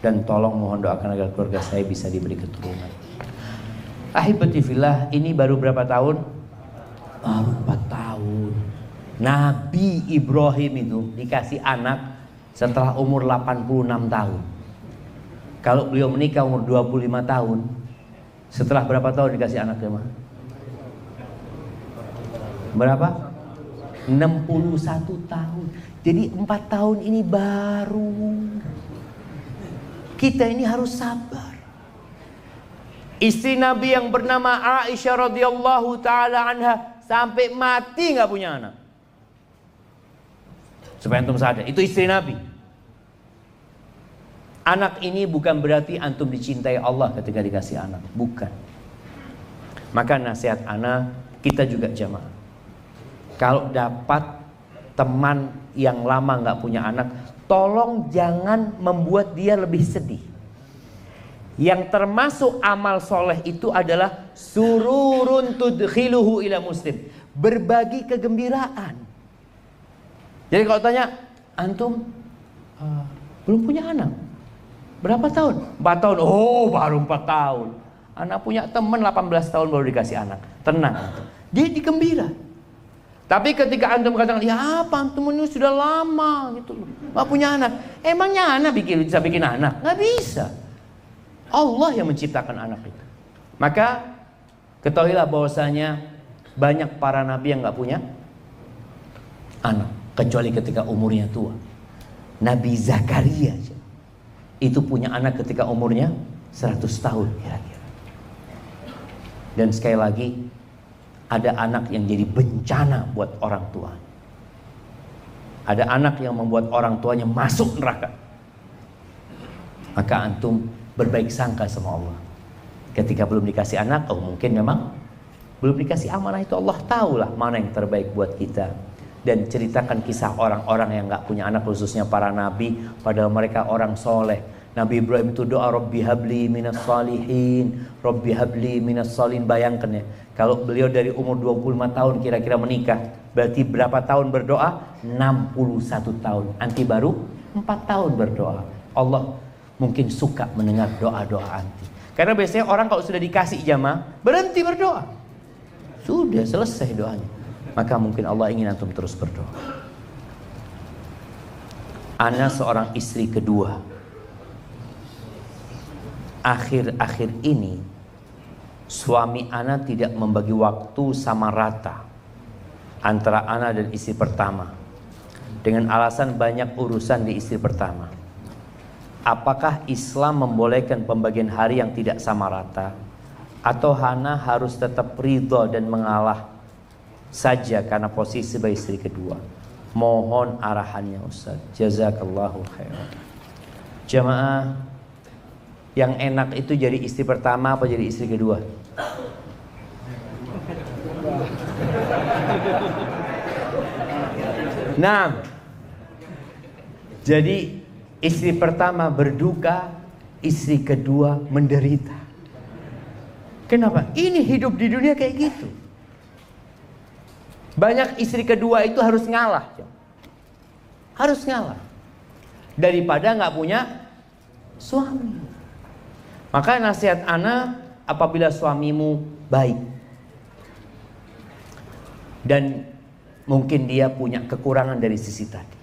Speaker 1: Dan tolong mohon doakan agar keluarga saya bisa diberi keturunan. Ahibati fillah, ini baru berapa tahun? Baru 4 tahun. Nabi Ibrahim itu dikasih anak setelah umur 86 tahun. Kalau beliau menikah umur 25 tahun, setelah berapa tahun dikasih anak jemaah? Berapa? 61 tahun. Jadi 4 tahun ini baru. Kita ini harus sabar. Istri Nabi yang bernama Aisyah radhiyallahu taala anha sampai mati nggak punya anak. Supaya antum sadar, itu istri Nabi. Anak ini bukan berarti antum dicintai Allah ketika dikasih anak, bukan. Maka nasihat ana, kita juga jamaah, kalau dapat teman yang lama nggak punya anak, tolong jangan membuat dia lebih sedih. Yang termasuk amal soleh itu adalah sururun tudkhiluhu ila muslim, berbagi kegembiraan. Jadi kalau tanya, antum belum punya anak, berapa tahun? 4 tahun. Oh, baru 4 tahun. Anak punya teman 18 tahun baru dikasih anak. Tenang, dia digembira. Tapi ketika antum katakan, ya apa antum ini sudah lama gitu loh, gak punya anak. Emangnya anak bisa bikin anak? Gak bisa. Allah yang menciptakan anak itu. Maka ketahuilah bahwasanya banyak para nabi yang gak punya anak, kecuali ketika umurnya tua. Nabi Zakaria itu punya anak ketika umurnya 100 tahun kira-kira. Dan sekali lagi, ada anak yang jadi bencana buat orang tua. Ada anak yang membuat orang tuanya masuk neraka. Maka antum berbaik sangka sama Allah. Ketika belum dikasih anak, oh mungkin memang belum dikasih amanah itu. Allah tahulah mana yang terbaik buat kita. Dan ceritakan kisah orang-orang yang gak punya anak, khususnya para nabi, padahal mereka orang soleh. Nabi Ibrahim itu doa, Rabbi habli minas salihin, Rabbi habli minas salihin. Bayangkan ya, kalau beliau dari umur 25 tahun kira-kira menikah, berarti berapa tahun berdoa? 61 tahun. Anti baru 4 tahun berdoa. Allah mungkin suka mendengar doa-doa anti. Karena biasanya orang kalau sudah dikasih jamaah, berhenti berdoa. Sudah selesai doanya. Maka mungkin Allah ingin antum terus berdoa. Ana seorang istri kedua. Akhir-akhir ini suami ana tidak membagi waktu sama rata antara ana dan istri pertama, dengan alasan banyak urusan di istri pertama. Apakah Islam membolehkan pembagian hari yang tidak sama rata, atau ana harus tetap ridho dan mengalah saja karena posisi sebagai istri kedua? Mohon arahannya Ustaz. Jazakallahu khairan. Jamaah, yang enak itu jadi istri pertama apa jadi istri kedua? Nah, jadi istri pertama berduka, istri kedua menderita. Kenapa? Ini hidup di dunia kayak gitu. Banyak istri kedua itu harus ngalah, harus ngalah daripada nggak punya suami. Maka nasihat ana, apabila suamimu baik dan mungkin dia punya kekurangan dari sisi tadi,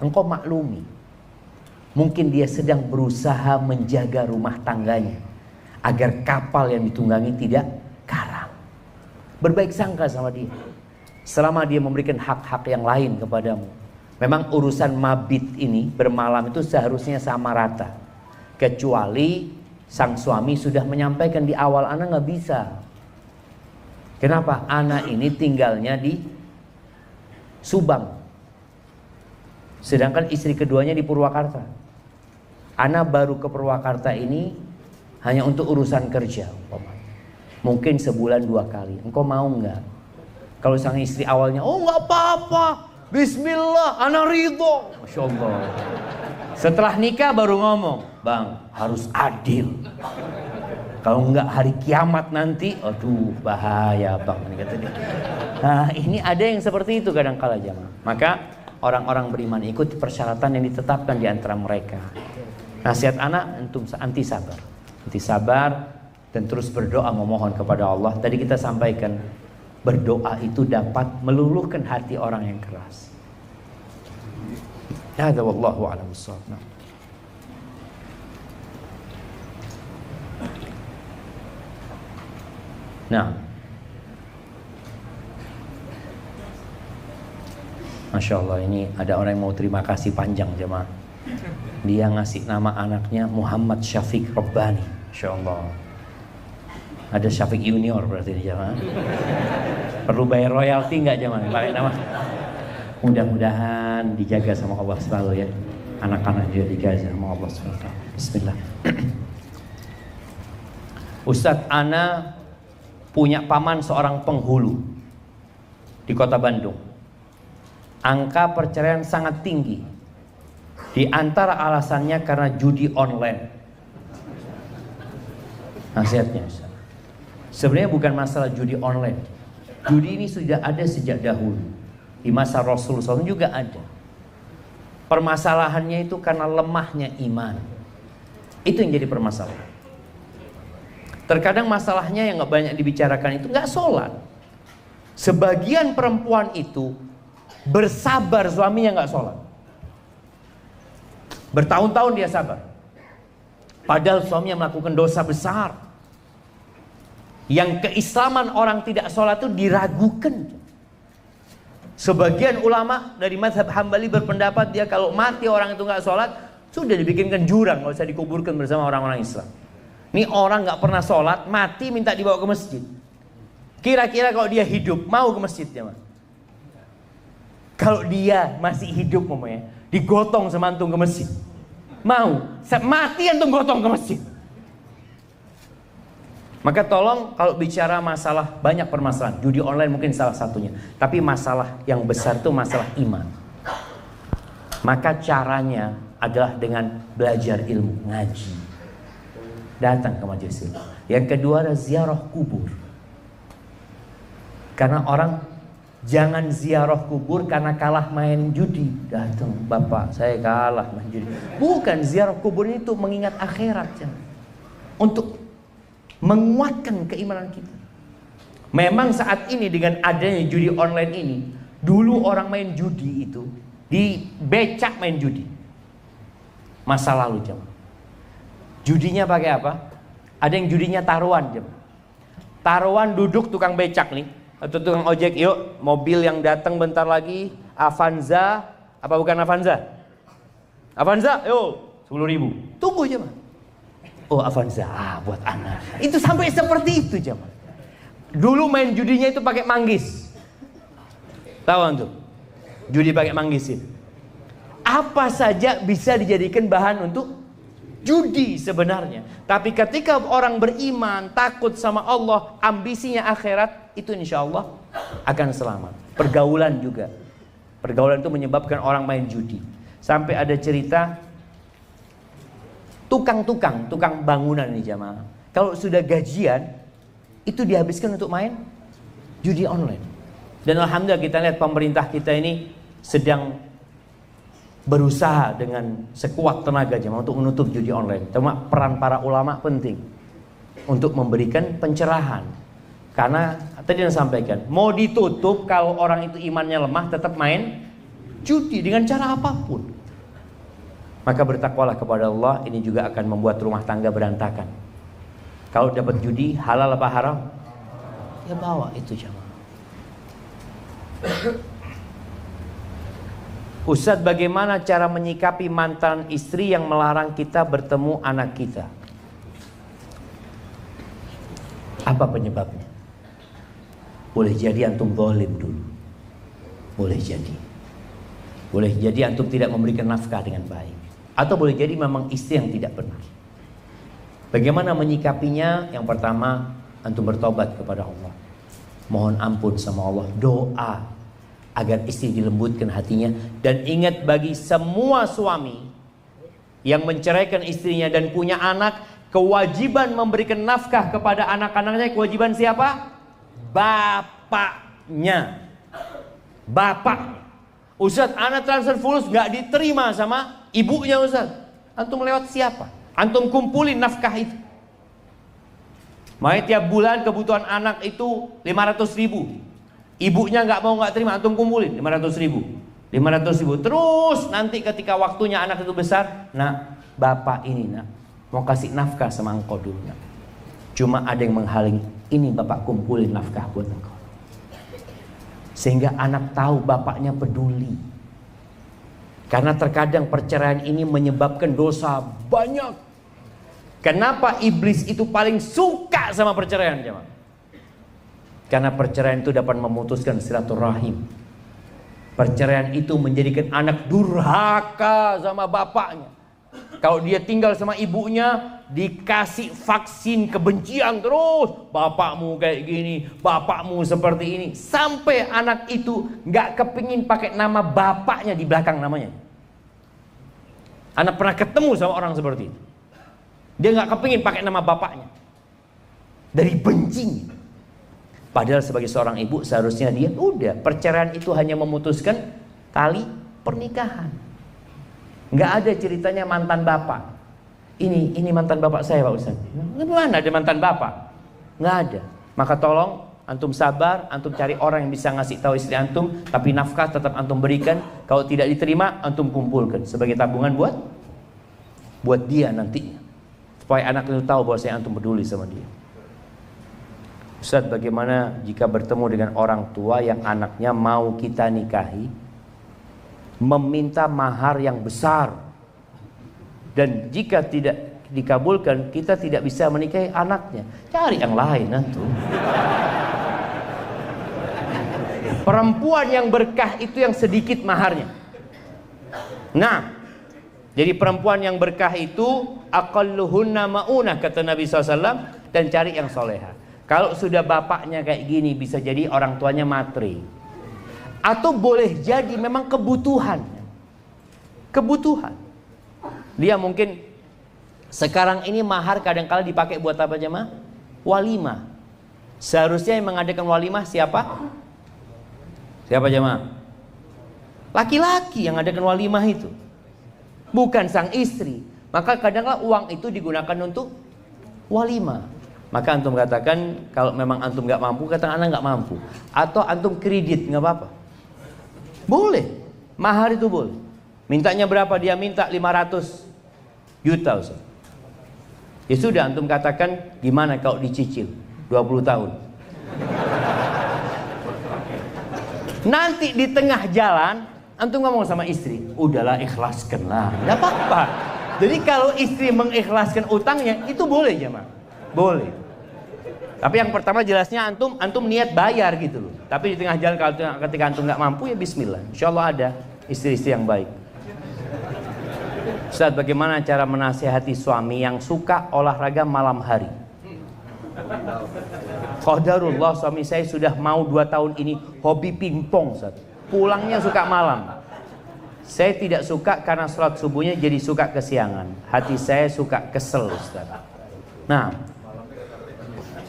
Speaker 1: engkau maklumi. Mungkin dia sedang berusaha menjaga rumah tangganya agar kapal yang ditunggangi tidak karam. Berbaik sangka sama dia. Selama dia memberikan hak-hak yang lain kepadamu. Memang urusan mabit ini, bermalam itu seharusnya sama rata. Kecuali sang suami sudah menyampaikan di awal, anak nggak bisa. Kenapa? Anak ini tinggalnya di Subang, sedangkan istri keduanya di Purwakarta. Anak baru ke Purwakarta ini hanya untuk urusan kerja, mungkin sebulan 2 kali. Engkau mau nggak? Kalau sang istri awalnya, oh nggak apa-apa, Bismillah, anak ridho, Masya Allah. Setelah nikah baru ngomong, bang harus adil. Kalau enggak hari kiamat nanti, aduh bahaya bang. Nah ini ada yang seperti itu kadang-kala jamaah. Maka orang-orang beriman ikut persyaratan yang ditetapkan di antara mereka. Nasihat anak, antum anti sabar dan terus berdoa memohon kepada Allah. Tadi kita sampaikan, berdoa itu dapat meluluhkan hati orang yang keras. Hadza wallahu a'lam bissawab. Nah, Masya Allah, ini ada orang yang mau terima kasih panjang jemaah. Dia ngasih nama anaknya Muhammad Syafiq Rabbani. Masya Allah. Ada Syafiq Junior berarti di jamaah. Perlu bayar royalti nggak jamaah? Pakai nama. Mudah-mudahan dijaga sama Allah selalu ya. Anak-anak juga dijaga sama Allah SWT. Bismillah. Ustadz, ana punya paman seorang penghulu di kota Bandung. Angka perceraian sangat tinggi. Di antara alasannya karena judi online. Nasihatnya Ustaz. Sebenarnya bukan masalah judi online. Judi ini sudah ada sejak dahulu. Di masa Rasulullah SAW juga ada. Permasalahannya itu karena lemahnya iman. Itu yang jadi permasalahan. Terkadang masalahnya yang gak banyak dibicarakan itu gak sholat. Sebagian perempuan itu bersabar suaminya gak sholat. Bertahun-tahun dia sabar. Padahal suaminya melakukan dosa besar. Yang keislaman orang tidak sholat itu diragukan. Sebagian ulama dari mazhab Hambali berpendapat dia kalau mati orang itu nggak sholat sudah dibikinkan jurang, nggak usah dikuburkan bersama orang-orang Islam. Ini orang nggak pernah sholat, mati minta dibawa ke masjid. Kira-kira kalau dia hidup mau ke masjid ya, Mas? Kalau dia masih hidup namanya, digotong sama antum ke masjid, mau? Mati antum gotong ke masjid. Maka tolong kalau bicara masalah banyak permasalahan, judi online mungkin salah satunya. Tapi masalah yang besar itu masalah iman. Maka caranya adalah dengan belajar ilmu, ngaji. Datang ke majelis ilmu. Yang kedua adalah ziarah kubur. Karena orang jangan ziarah kubur karena kalah main judi. Datang, Bapak saya kalah main judi. Bukan, ziarah kubur itu mengingat akhirat. Untuk menguatkan keimanan kita. Memang saat ini dengan adanya judi online ini, dulu orang main judi itu di becak main judi. Masa lalu jemaah. Judinya pakai apa? Ada yang judinya taruhan jemaah. Taruhan duduk tukang becak nih atau tukang ojek, yuk mobil yang datang bentar lagi Avanza, apa bukan Avanza? Avanza, yuk 10.000. Tunggu jemaah. Oh Avanza, buat anak. Itu sampai seperti itu jemaah. Dulu main judinya itu pakai manggis. Tahu antum? Judi pakai manggis itu. Apa saja bisa dijadikan bahan untuk judi sebenarnya. Tapi ketika orang beriman, takut sama Allah, ambisinya akhirat, itu insya Allah akan selamat. Pergaulan juga. Pergaulan itu menyebabkan orang main judi. Sampai ada cerita tukang bangunan nih jamaah. Kalau sudah gajian itu dihabiskan untuk main judi online. Dan alhamdulillah kita lihat pemerintah kita ini sedang berusaha dengan sekuat tenaga jamaah untuk menutup judi online. Cuma peran para ulama penting untuk memberikan pencerahan. Karena tadi yang sampaikan, mau ditutup kalau orang itu imannya lemah tetap main judi dengan cara apapun. Maka bertakwalah kepada Allah, ini juga akan membuat rumah tangga berantakan. Kalau dapat judi, halal apa haram? Ya bawa itu jamaah. Ustadz, bagaimana cara menyikapi mantan istri yang melarang kita bertemu anak kita? Apa penyebabnya? Boleh jadi antum zalim dulu. Boleh jadi. Boleh jadi antum tidak memberikan nafkah dengan baik. Atau boleh jadi memang istri yang tidak benar. Bagaimana menyikapinya? Yang pertama, antum bertobat kepada Allah. Mohon ampun sama Allah. Doa agar istri dilembutkan hatinya. Dan ingat, bagi semua suami yang menceraikan istrinya dan punya anak, kewajiban memberikan nafkah kepada anak-anaknya. Kewajiban siapa? Bapaknya. Bapak. Ustadz, anak transfer fulus gak diterima sama ibunya Ustaz. Antum lewat siapa? Antum kumpulin nafkah itu. Makanya tiap bulan kebutuhan anak itu 500.000. Ibunya nggak terima, antum kumpulin 500.000. 500.000. Terus nanti ketika waktunya anak itu besar, nak, bapak ini nak mau kasih nafkah sama engkau dulu nak. Cuma ada yang menghalangi. Ini bapak kumpulin nafkah buat engkau. Sehingga anak tahu bapaknya peduli. Karena terkadang perceraian ini menyebabkan dosa banyak. Kenapa iblis itu paling suka sama perceraian, jemaah? Karena perceraian itu dapat memutuskan silaturahim. Perceraian itu menjadikan anak durhaka sama bapaknya. Kalau dia tinggal sama ibunya, dikasih vaksin kebencian terus. Bapakmu kayak gini, bapakmu seperti ini. Sampai anak itu gak kepingin pakai nama bapaknya di belakang namanya. Anak pernah ketemu sama orang seperti itu. Dia gak kepingin pakai nama bapaknya. Dari bencinya. Padahal sebagai seorang ibu seharusnya dia udah, perceraian itu hanya memutuskan tali pernikahan. Nggak ada ceritanya mantan bapak. Ini mantan bapak saya, Pak Ustaz. Mana ada mantan bapak? Nggak ada. Maka tolong antum sabar, antum cari orang yang bisa ngasih tahu istri antum, tapi nafkah tetap antum berikan. Kalau tidak diterima, antum kumpulkan sebagai tabungan buat dia nantinya. Supaya anak itu tahu bahwa saya antum peduli sama dia. Ustaz, bagaimana jika bertemu dengan orang tua yang anaknya mau kita nikahi, meminta mahar yang besar, dan jika tidak dikabulkan kita tidak bisa menikahi anaknya? Cari yang lain antum. Perempuan yang berkah itu yang sedikit maharnya. Nah, jadi perempuan yang berkah itu aqalluhunna maunah, kata Nabi SAW, dan cari yang soleha. Kalau sudah bapaknya kayak gini, bisa jadi orang tuanya matre. Atau boleh jadi memang kebutuhan. Kebutuhan. Dia mungkin sekarang ini mahar kadang-kala dipakai buat apa jemaah? Walimah. Seharusnya yang mengadakan walimah siapa? Siapa jemaah? Laki-laki yang mengadakan walimah itu. Bukan sang istri. Maka kadang-kala uang itu digunakan untuk walimah. Maka antum katakan, kalau memang antum gak mampu, katakan anak gak mampu. Atau antum kredit, gak apa-apa. Boleh, mahar itu boleh. Mintanya berapa? Dia minta 500 juta Ustaz. Ya sudah, antum katakan gimana kalau dicicil 20 tahun. Nanti di tengah jalan antum ngomong sama istri, udahlah ikhlaskanlah, gak apa-apa. Jadi kalau istri mengikhlaskan utangnya, itu boleh jemaah. Boleh. Tapi yang pertama jelasnya antum niat bayar gitu loh. Tapi di tengah jalan ketika antum nggak mampu, ya bismillah. Insya Allah ada istri-istri yang baik. Ustaz, bagaimana cara menasihati suami yang suka olahraga malam hari? Qadarullah, suami saya sudah mau 2 tahun ini hobi pingpong Ustaz. Pulangnya suka malam. Saya tidak suka karena sholat subuhnya jadi suka kesiangan. Hati saya suka kesel Ustaz. Nah,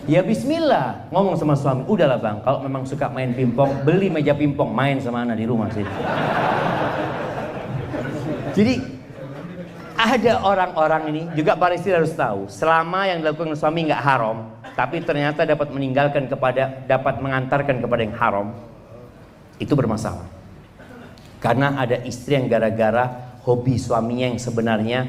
Speaker 1: ya bismillah, ngomong sama suami, udahlah bang, kalau memang suka main pingpong, beli meja pingpong, main sama anak di rumah sih. Jadi ada orang-orang ini juga para istri harus tahu, selama yang dilakukan suami nggak haram, tapi ternyata dapat mengantarkan kepada yang haram, itu bermasalah. Karena ada istri yang gara-gara hobi suaminya yang sebenarnya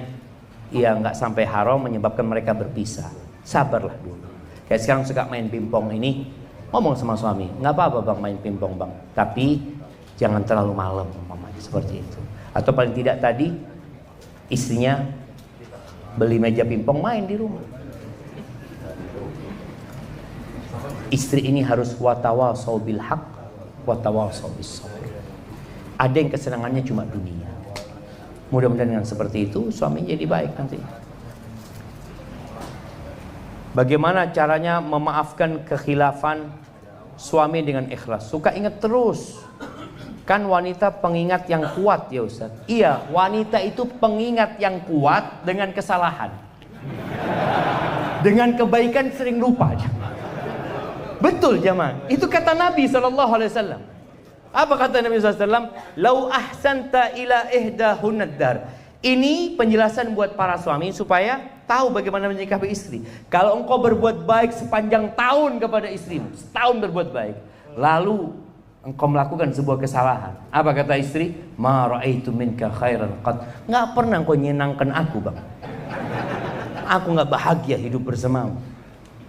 Speaker 1: ya nggak sampai haram menyebabkan mereka berpisah. Sabarlah dulu. Kayak sekarang suka main pingpong ini, ngomong sama suami, nggak apa-apa bang main pingpong bang, tapi jangan terlalu malam, mamanya seperti itu. Atau paling tidak tadi istrinya beli meja pingpong, main di rumah. Istri ini harus watawasau bil haq, watawasau bis sabr. Ada yang kesenangannya cuma dunia. Mudah-mudahan dengan seperti itu suami jadi baik nanti. Bagaimana caranya memaafkan kekhilafan suami dengan ikhlas? Suka ingat terus. Kan wanita pengingat yang kuat ya Ustaz. Iya, wanita itu pengingat yang kuat dengan kesalahan. Dengan kebaikan sering lupa. Betul jemaah. Itu kata Nabi SAW. Apa kata Nabi SAW? Lau ahsanta ila ihdahun dar. Ini penjelasan buat para suami supaya tahu bagaimana menyikapi istri. Kalau engkau berbuat baik sepanjang tahun kepada istrimu, setahun berbuat baik, lalu engkau melakukan sebuah kesalahan, apa kata istri? Ma ra'aitu minka khairan qad. Nggak pernah engkau nyenangkan aku bang. Aku nggak bahagia hidup bersamamu.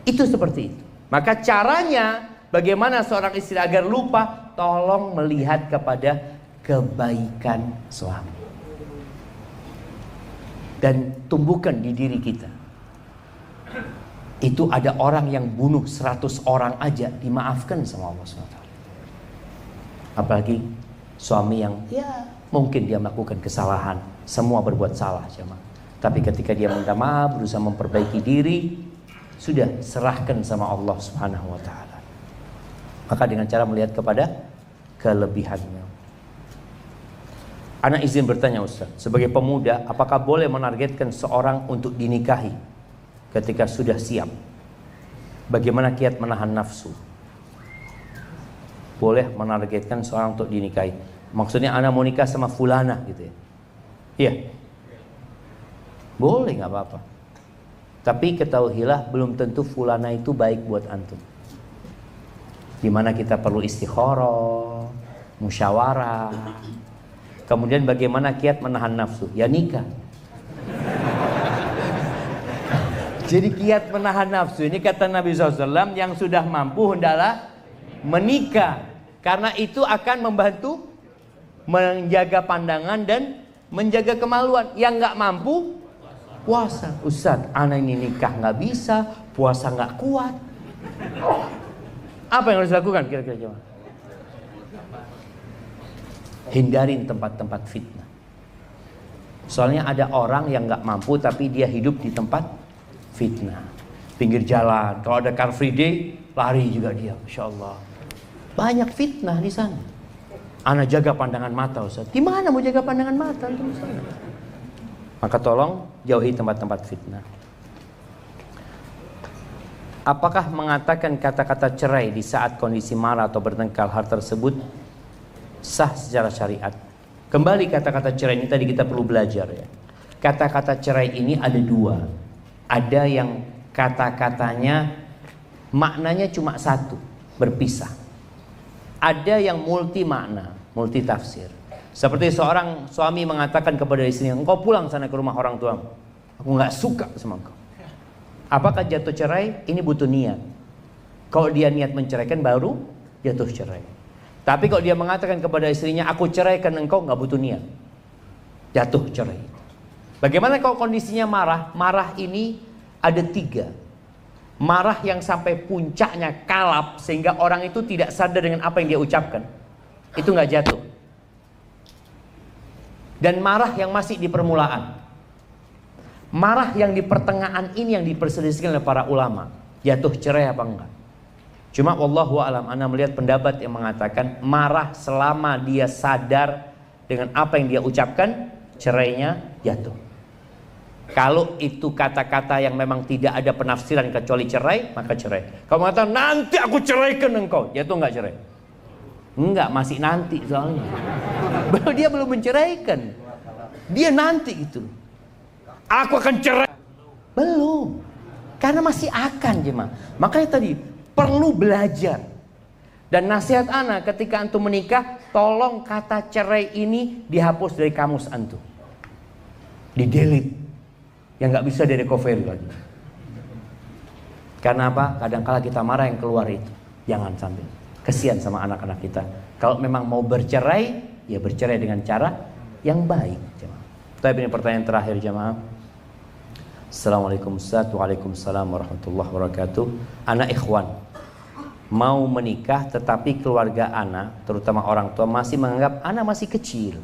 Speaker 1: Itu seperti itu. Maka caranya bagaimana seorang istri agar lupa? Tolong melihat kepada kebaikan suami. Dan tumbuhkan di diri kita. Itu ada orang yang bunuh 100 orang aja dimaafkan sama Allah SWT. Apalagi suami yang ya mungkin dia melakukan kesalahan. Semua berbuat salah jemaah. Tapi ketika dia minta maaf, berusaha memperbaiki diri, sudah serahkan sama Allah Subhanahu wa taala. Maka dengan cara melihat kepada kelebihannya. Ana izin bertanya Ustaz, sebagai pemuda, apakah boleh menargetkan seorang untuk dinikahi ketika sudah siap? Bagaimana kiat menahan nafsu? Boleh menargetkan seorang untuk dinikahi. Maksudnya ana mau nikah sama fulana gitu ya. Iya. Boleh, nggak apa-apa. Tapi ketahuilah belum tentu fulana itu baik buat antum. Dimana kita perlu istikharah, musyawarah. Kemudian bagaimana kiat menahan nafsu? Ya nikah. Jadi kiat menahan nafsu ini kata Nabi SAW, yang sudah mampu hendaklah menikah. Karena itu akan membantu menjaga pandangan dan menjaga kemaluan. Yang nggak mampu puasa. Ustaz, anak ini nikah nggak bisa, puasa nggak kuat. Apa yang harus dilakukan kira-kira jemaah? Hindarin tempat-tempat fitnah. Soalnya ada orang yang nggak mampu tapi dia hidup di tempat fitnah. Pinggir jalan, kalau ada Car Free Day, lari juga dia, Masya Allah. Banyak fitnah di sana. Anak jaga pandangan mata Ustaz. Gimana mau jaga pandangan mata di sana? Maka tolong jauhi tempat-tempat fitnah. Apakah mengatakan kata-kata cerai di saat kondisi marah atau bertengkar, hal tersebut sah secara syariat? Kembali kata-kata cerai ini tadi kita perlu belajar ya. Kata-kata cerai ini ada dua. Ada yang kata-katanya maknanya cuma satu, berpisah. Ada yang multi makna, multi tafsir. Seperti seorang suami mengatakan kepada istrinya, engkau pulang sana ke rumah orang tuamu. Aku nggak suka sama engkau. Apakah jatuh cerai? Ini butuh niat. Kalau dia niat menceraikan baru jatuh cerai. Tapi kalau dia mengatakan kepada istrinya, aku ceraikan engkau, nggak butuh niat, jatuh cerai. Bagaimana kalau kondisinya marah? Marah ini ada tiga. Marah yang sampai puncaknya kalap sehingga orang itu tidak sadar dengan apa yang dia ucapkan. Itu nggak jatuh. Dan marah yang masih di permulaan. Marah yang di pertengahan ini yang diperselisihkan oleh para ulama. Jatuh cerai apa enggak? Cuma wallahu alam, ana melihat pendapat yang mengatakan marah selama dia sadar dengan apa yang dia ucapkan, cerainya jatuh. Kalau itu kata-kata yang memang tidak ada penafsiran kecuali cerai, maka cerai. Kalau mengatakan nanti aku ceraikan engkau, jatuh enggak cerai? Enggak, masih nanti soalnya. Dia belum menceraikan. Dia nanti gitu. Aku akan cerai. Belum. Karena masih akan jemaah. Makanya tadi perlu belajar. Dan nasihat ana ketika antum menikah, tolong kata cerai ini dihapus dari kamus antum. Di-delete. Yang nggak bisa di-recovery lagi. Karena apa? Kadang-kala kita marah yang keluar itu. Jangan sampai. Kesian sama anak-anak kita. Kalau memang mau bercerai, ya bercerai dengan cara yang baik. Tapi ini pertanyaan terakhir jemaah. Assalamualaikum Ustaz. Waalaikumsalam warahmatullahi wabarakatuh. Anak ikhwan mau menikah tetapi keluarga anak, terutama orang tua, masih menganggap anak masih kecil.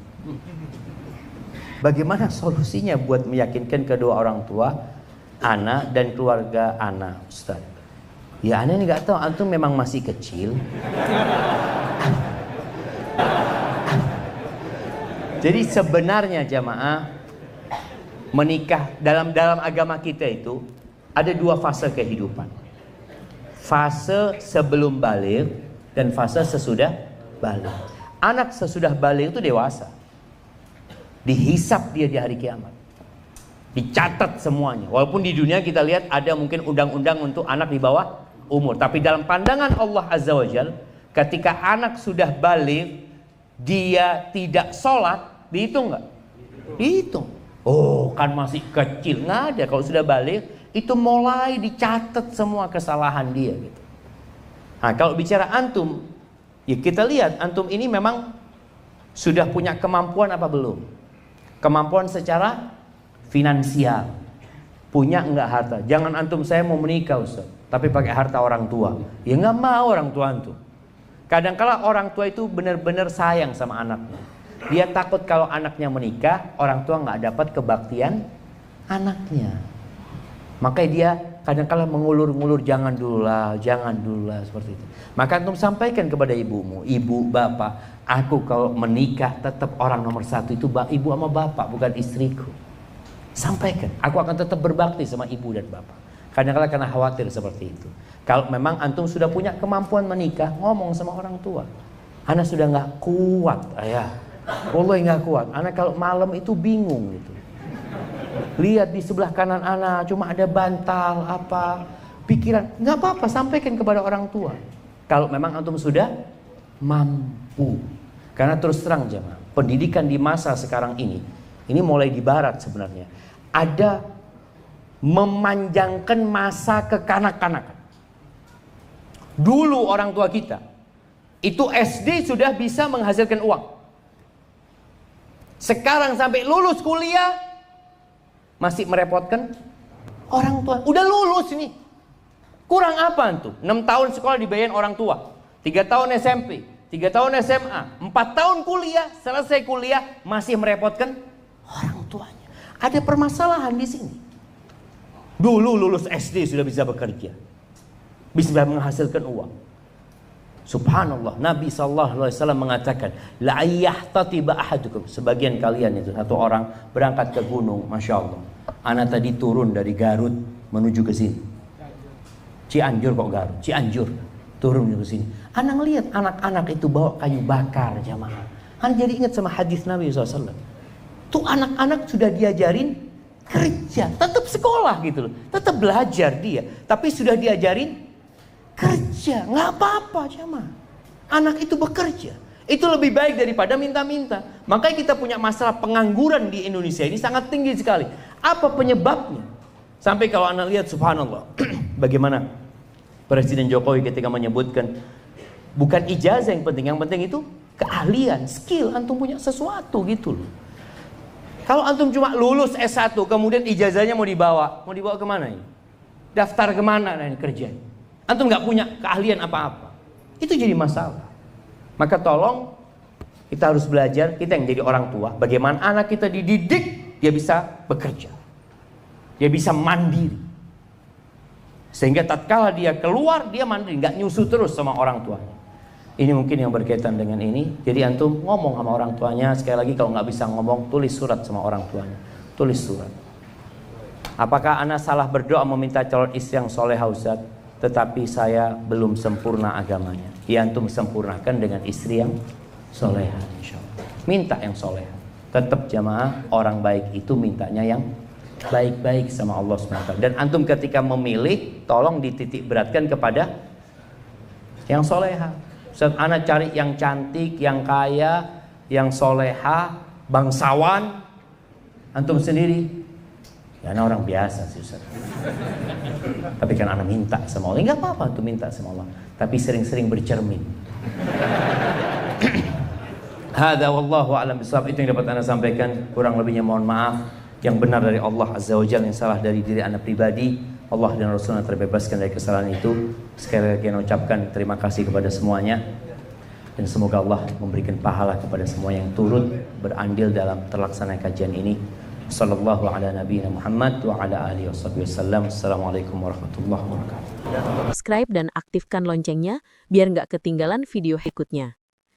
Speaker 1: Bagaimana solusinya buat meyakinkan kedua orang tua, anak dan keluarga anak, Ustaz? Ya anak ini nggak tahu, antum memang masih kecil. Jadi sebenarnya jamaah, menikah dalam agama kita itu ada dua fase kehidupan. Fase sebelum baligh dan fase sesudah baligh. Anak sesudah baligh itu dewasa. Dihisap dia di hari kiamat. Dicatat semuanya. Walaupun di dunia kita lihat ada mungkin undang-undang untuk anak di bawah umur. Tapi dalam pandangan Allah Azza wa Jalla, ketika anak sudah baligh, dia tidak sholat, dihitung nggak? Dihitung. Oh kan masih kecil. Nggak ada. Kalau sudah baligh, itu mulai dicatat semua kesalahan dia gitu. Nah kalau bicara antum, ya kita lihat antum ini memang sudah punya kemampuan apa belum? Kemampuan secara finansial. Punya enggak harta? Jangan antum saya mau menikah Ustaz, tapi pakai harta orang tua. Ya enggak mau orang tua antum. Kadang-kala orang tua itu benar-benar sayang sama anaknya. Dia takut kalau anaknya menikah, orang tua enggak dapat kebaktian anaknya. Makanya dia kadang-kala mengulur-ngulur, jangan dulu lah seperti itu. Maka antum sampaikan kepada ibumu, ibu, bapak, aku kalau menikah tetap orang nomor satu itu ibu sama bapak, bukan istriku. Sampaikan, aku akan tetap berbakti sama ibu dan bapak. Kadang-kala karena khawatir seperti itu. Kalau memang antum sudah punya kemampuan menikah, ngomong sama orang tua. Anak sudah nggak kuat, ayah. Wallahi nggak kuat. Anak kalau malam itu bingung gitu. Lihat di sebelah kanan anak cuma ada bantal apa, pikiran. Nggak apa-apa, sampaikan kepada orang tua. Kalau memang antum sudah mampu. Karena terus terang jemaah, pendidikan di masa sekarang ini mulai di barat sebenarnya. Ada memanjangkan masa kekanak-kanakan. Dulu orang tua kita itu SD sudah bisa menghasilkan uang. Sekarang sampai lulus kuliah masih merepotkan orang tua. Udah lulus ini, kurang apa tuh? 6 tahun sekolah dibayarin orang tua, 3 tahun SMP, 3 tahun SMA, 4 tahun kuliah, selesai kuliah masih merepotkan orang tuanya. Ada permasalahan di sini. Dulu lulus SD sudah bisa bekerja, bisa menghasilkan uang. Subhanallah, Nabi SAW mengatakan, la yahtatiba ahadukum. Sebagian kalian itu, satu orang berangkat ke gunung, masya Allah. Anak tadi turun dari Garut menuju ke sini. Cianjur kok Garut, Cianjur turun ke sini. Anak lihat anak-anak itu bawa kayu bakar jamaah. Anak jadi ingat sama hadis Nabi SAW. Tuh anak-anak sudah diajarin kerja, tetap sekolah gitu loh, tetap belajar dia, tapi sudah diajarin kerja, nggak apa-apa jamaah. Anak itu bekerja, itu lebih baik daripada minta-minta. Makanya kita punya masalah pengangguran di Indonesia ini sangat tinggi sekali. Apa penyebabnya? Sampai kalau anak lihat subhanallah, bagaimana Presiden Jokowi ketika menyebutkan bukan ijazah yang penting itu keahlian, skill, antum punya sesuatu gitu loh. Kalau antum cuma lulus S1 kemudian ijazahnya mau dibawa kemana ini? Daftar kemana ini kerja? Antum nggak punya keahlian apa-apa, itu jadi masalah. Maka tolong kita harus belajar, kita yang jadi orang tua, bagaimana anak kita dididik dia bisa bekerja, dia bisa mandiri, sehingga tatkala dia keluar dia mandiri, nggak nyusu terus sama orang tuanya. Ini mungkin yang berkaitan dengan ini. Jadi antum ngomong sama orang tuanya. Sekali lagi kalau nggak bisa ngomong, tulis surat sama orang tuanya. Tulis surat. Apakah anak salah berdoa meminta calon istri yang solehah Ustaz, tetapi saya belum sempurna agamanya? Ya antum sempurnakan dengan istri yang solehah insyaallah. Minta yang solehah. Tetap jamaah, orang baik itu mintanya yang baik-baik sama Allah SWT. Dan antum ketika memilih, tolong dititik beratkan kepada yang solehah. Ustaz, anak cari yang cantik, yang kaya, yang soleha, bangsawan. Antum sendiri, ya anak orang biasa sih Ustaz. Tapi kan anak minta sama Allah, nggak apa-apa antum minta sama Allah. Tapi sering-sering bercermin. Hada wallahu a'lam bishawab. Itu yang dapat anda sampaikan. Kurang lebihnya mohon maaf. Yang benar dari Allah Azza wa Jalla, yang salah dari diri anda pribadi. Allah dan Rasulnya terbebaskan dari kesalahan itu. Sekali lagi saya ucapkan terima kasih kepada semuanya, dan semoga Allah memberikan pahala kepada semua yang turut berandil dalam terlaksananya kajian ini. Sallallahu ala nabiyina Muhammad wa ala alihi wasallam. Assalamualaikum warahmatullahi wabarakatuh.
Speaker 3: Subscribe dan aktifkan loncengnya biar nggak ketinggalan video berikutnya.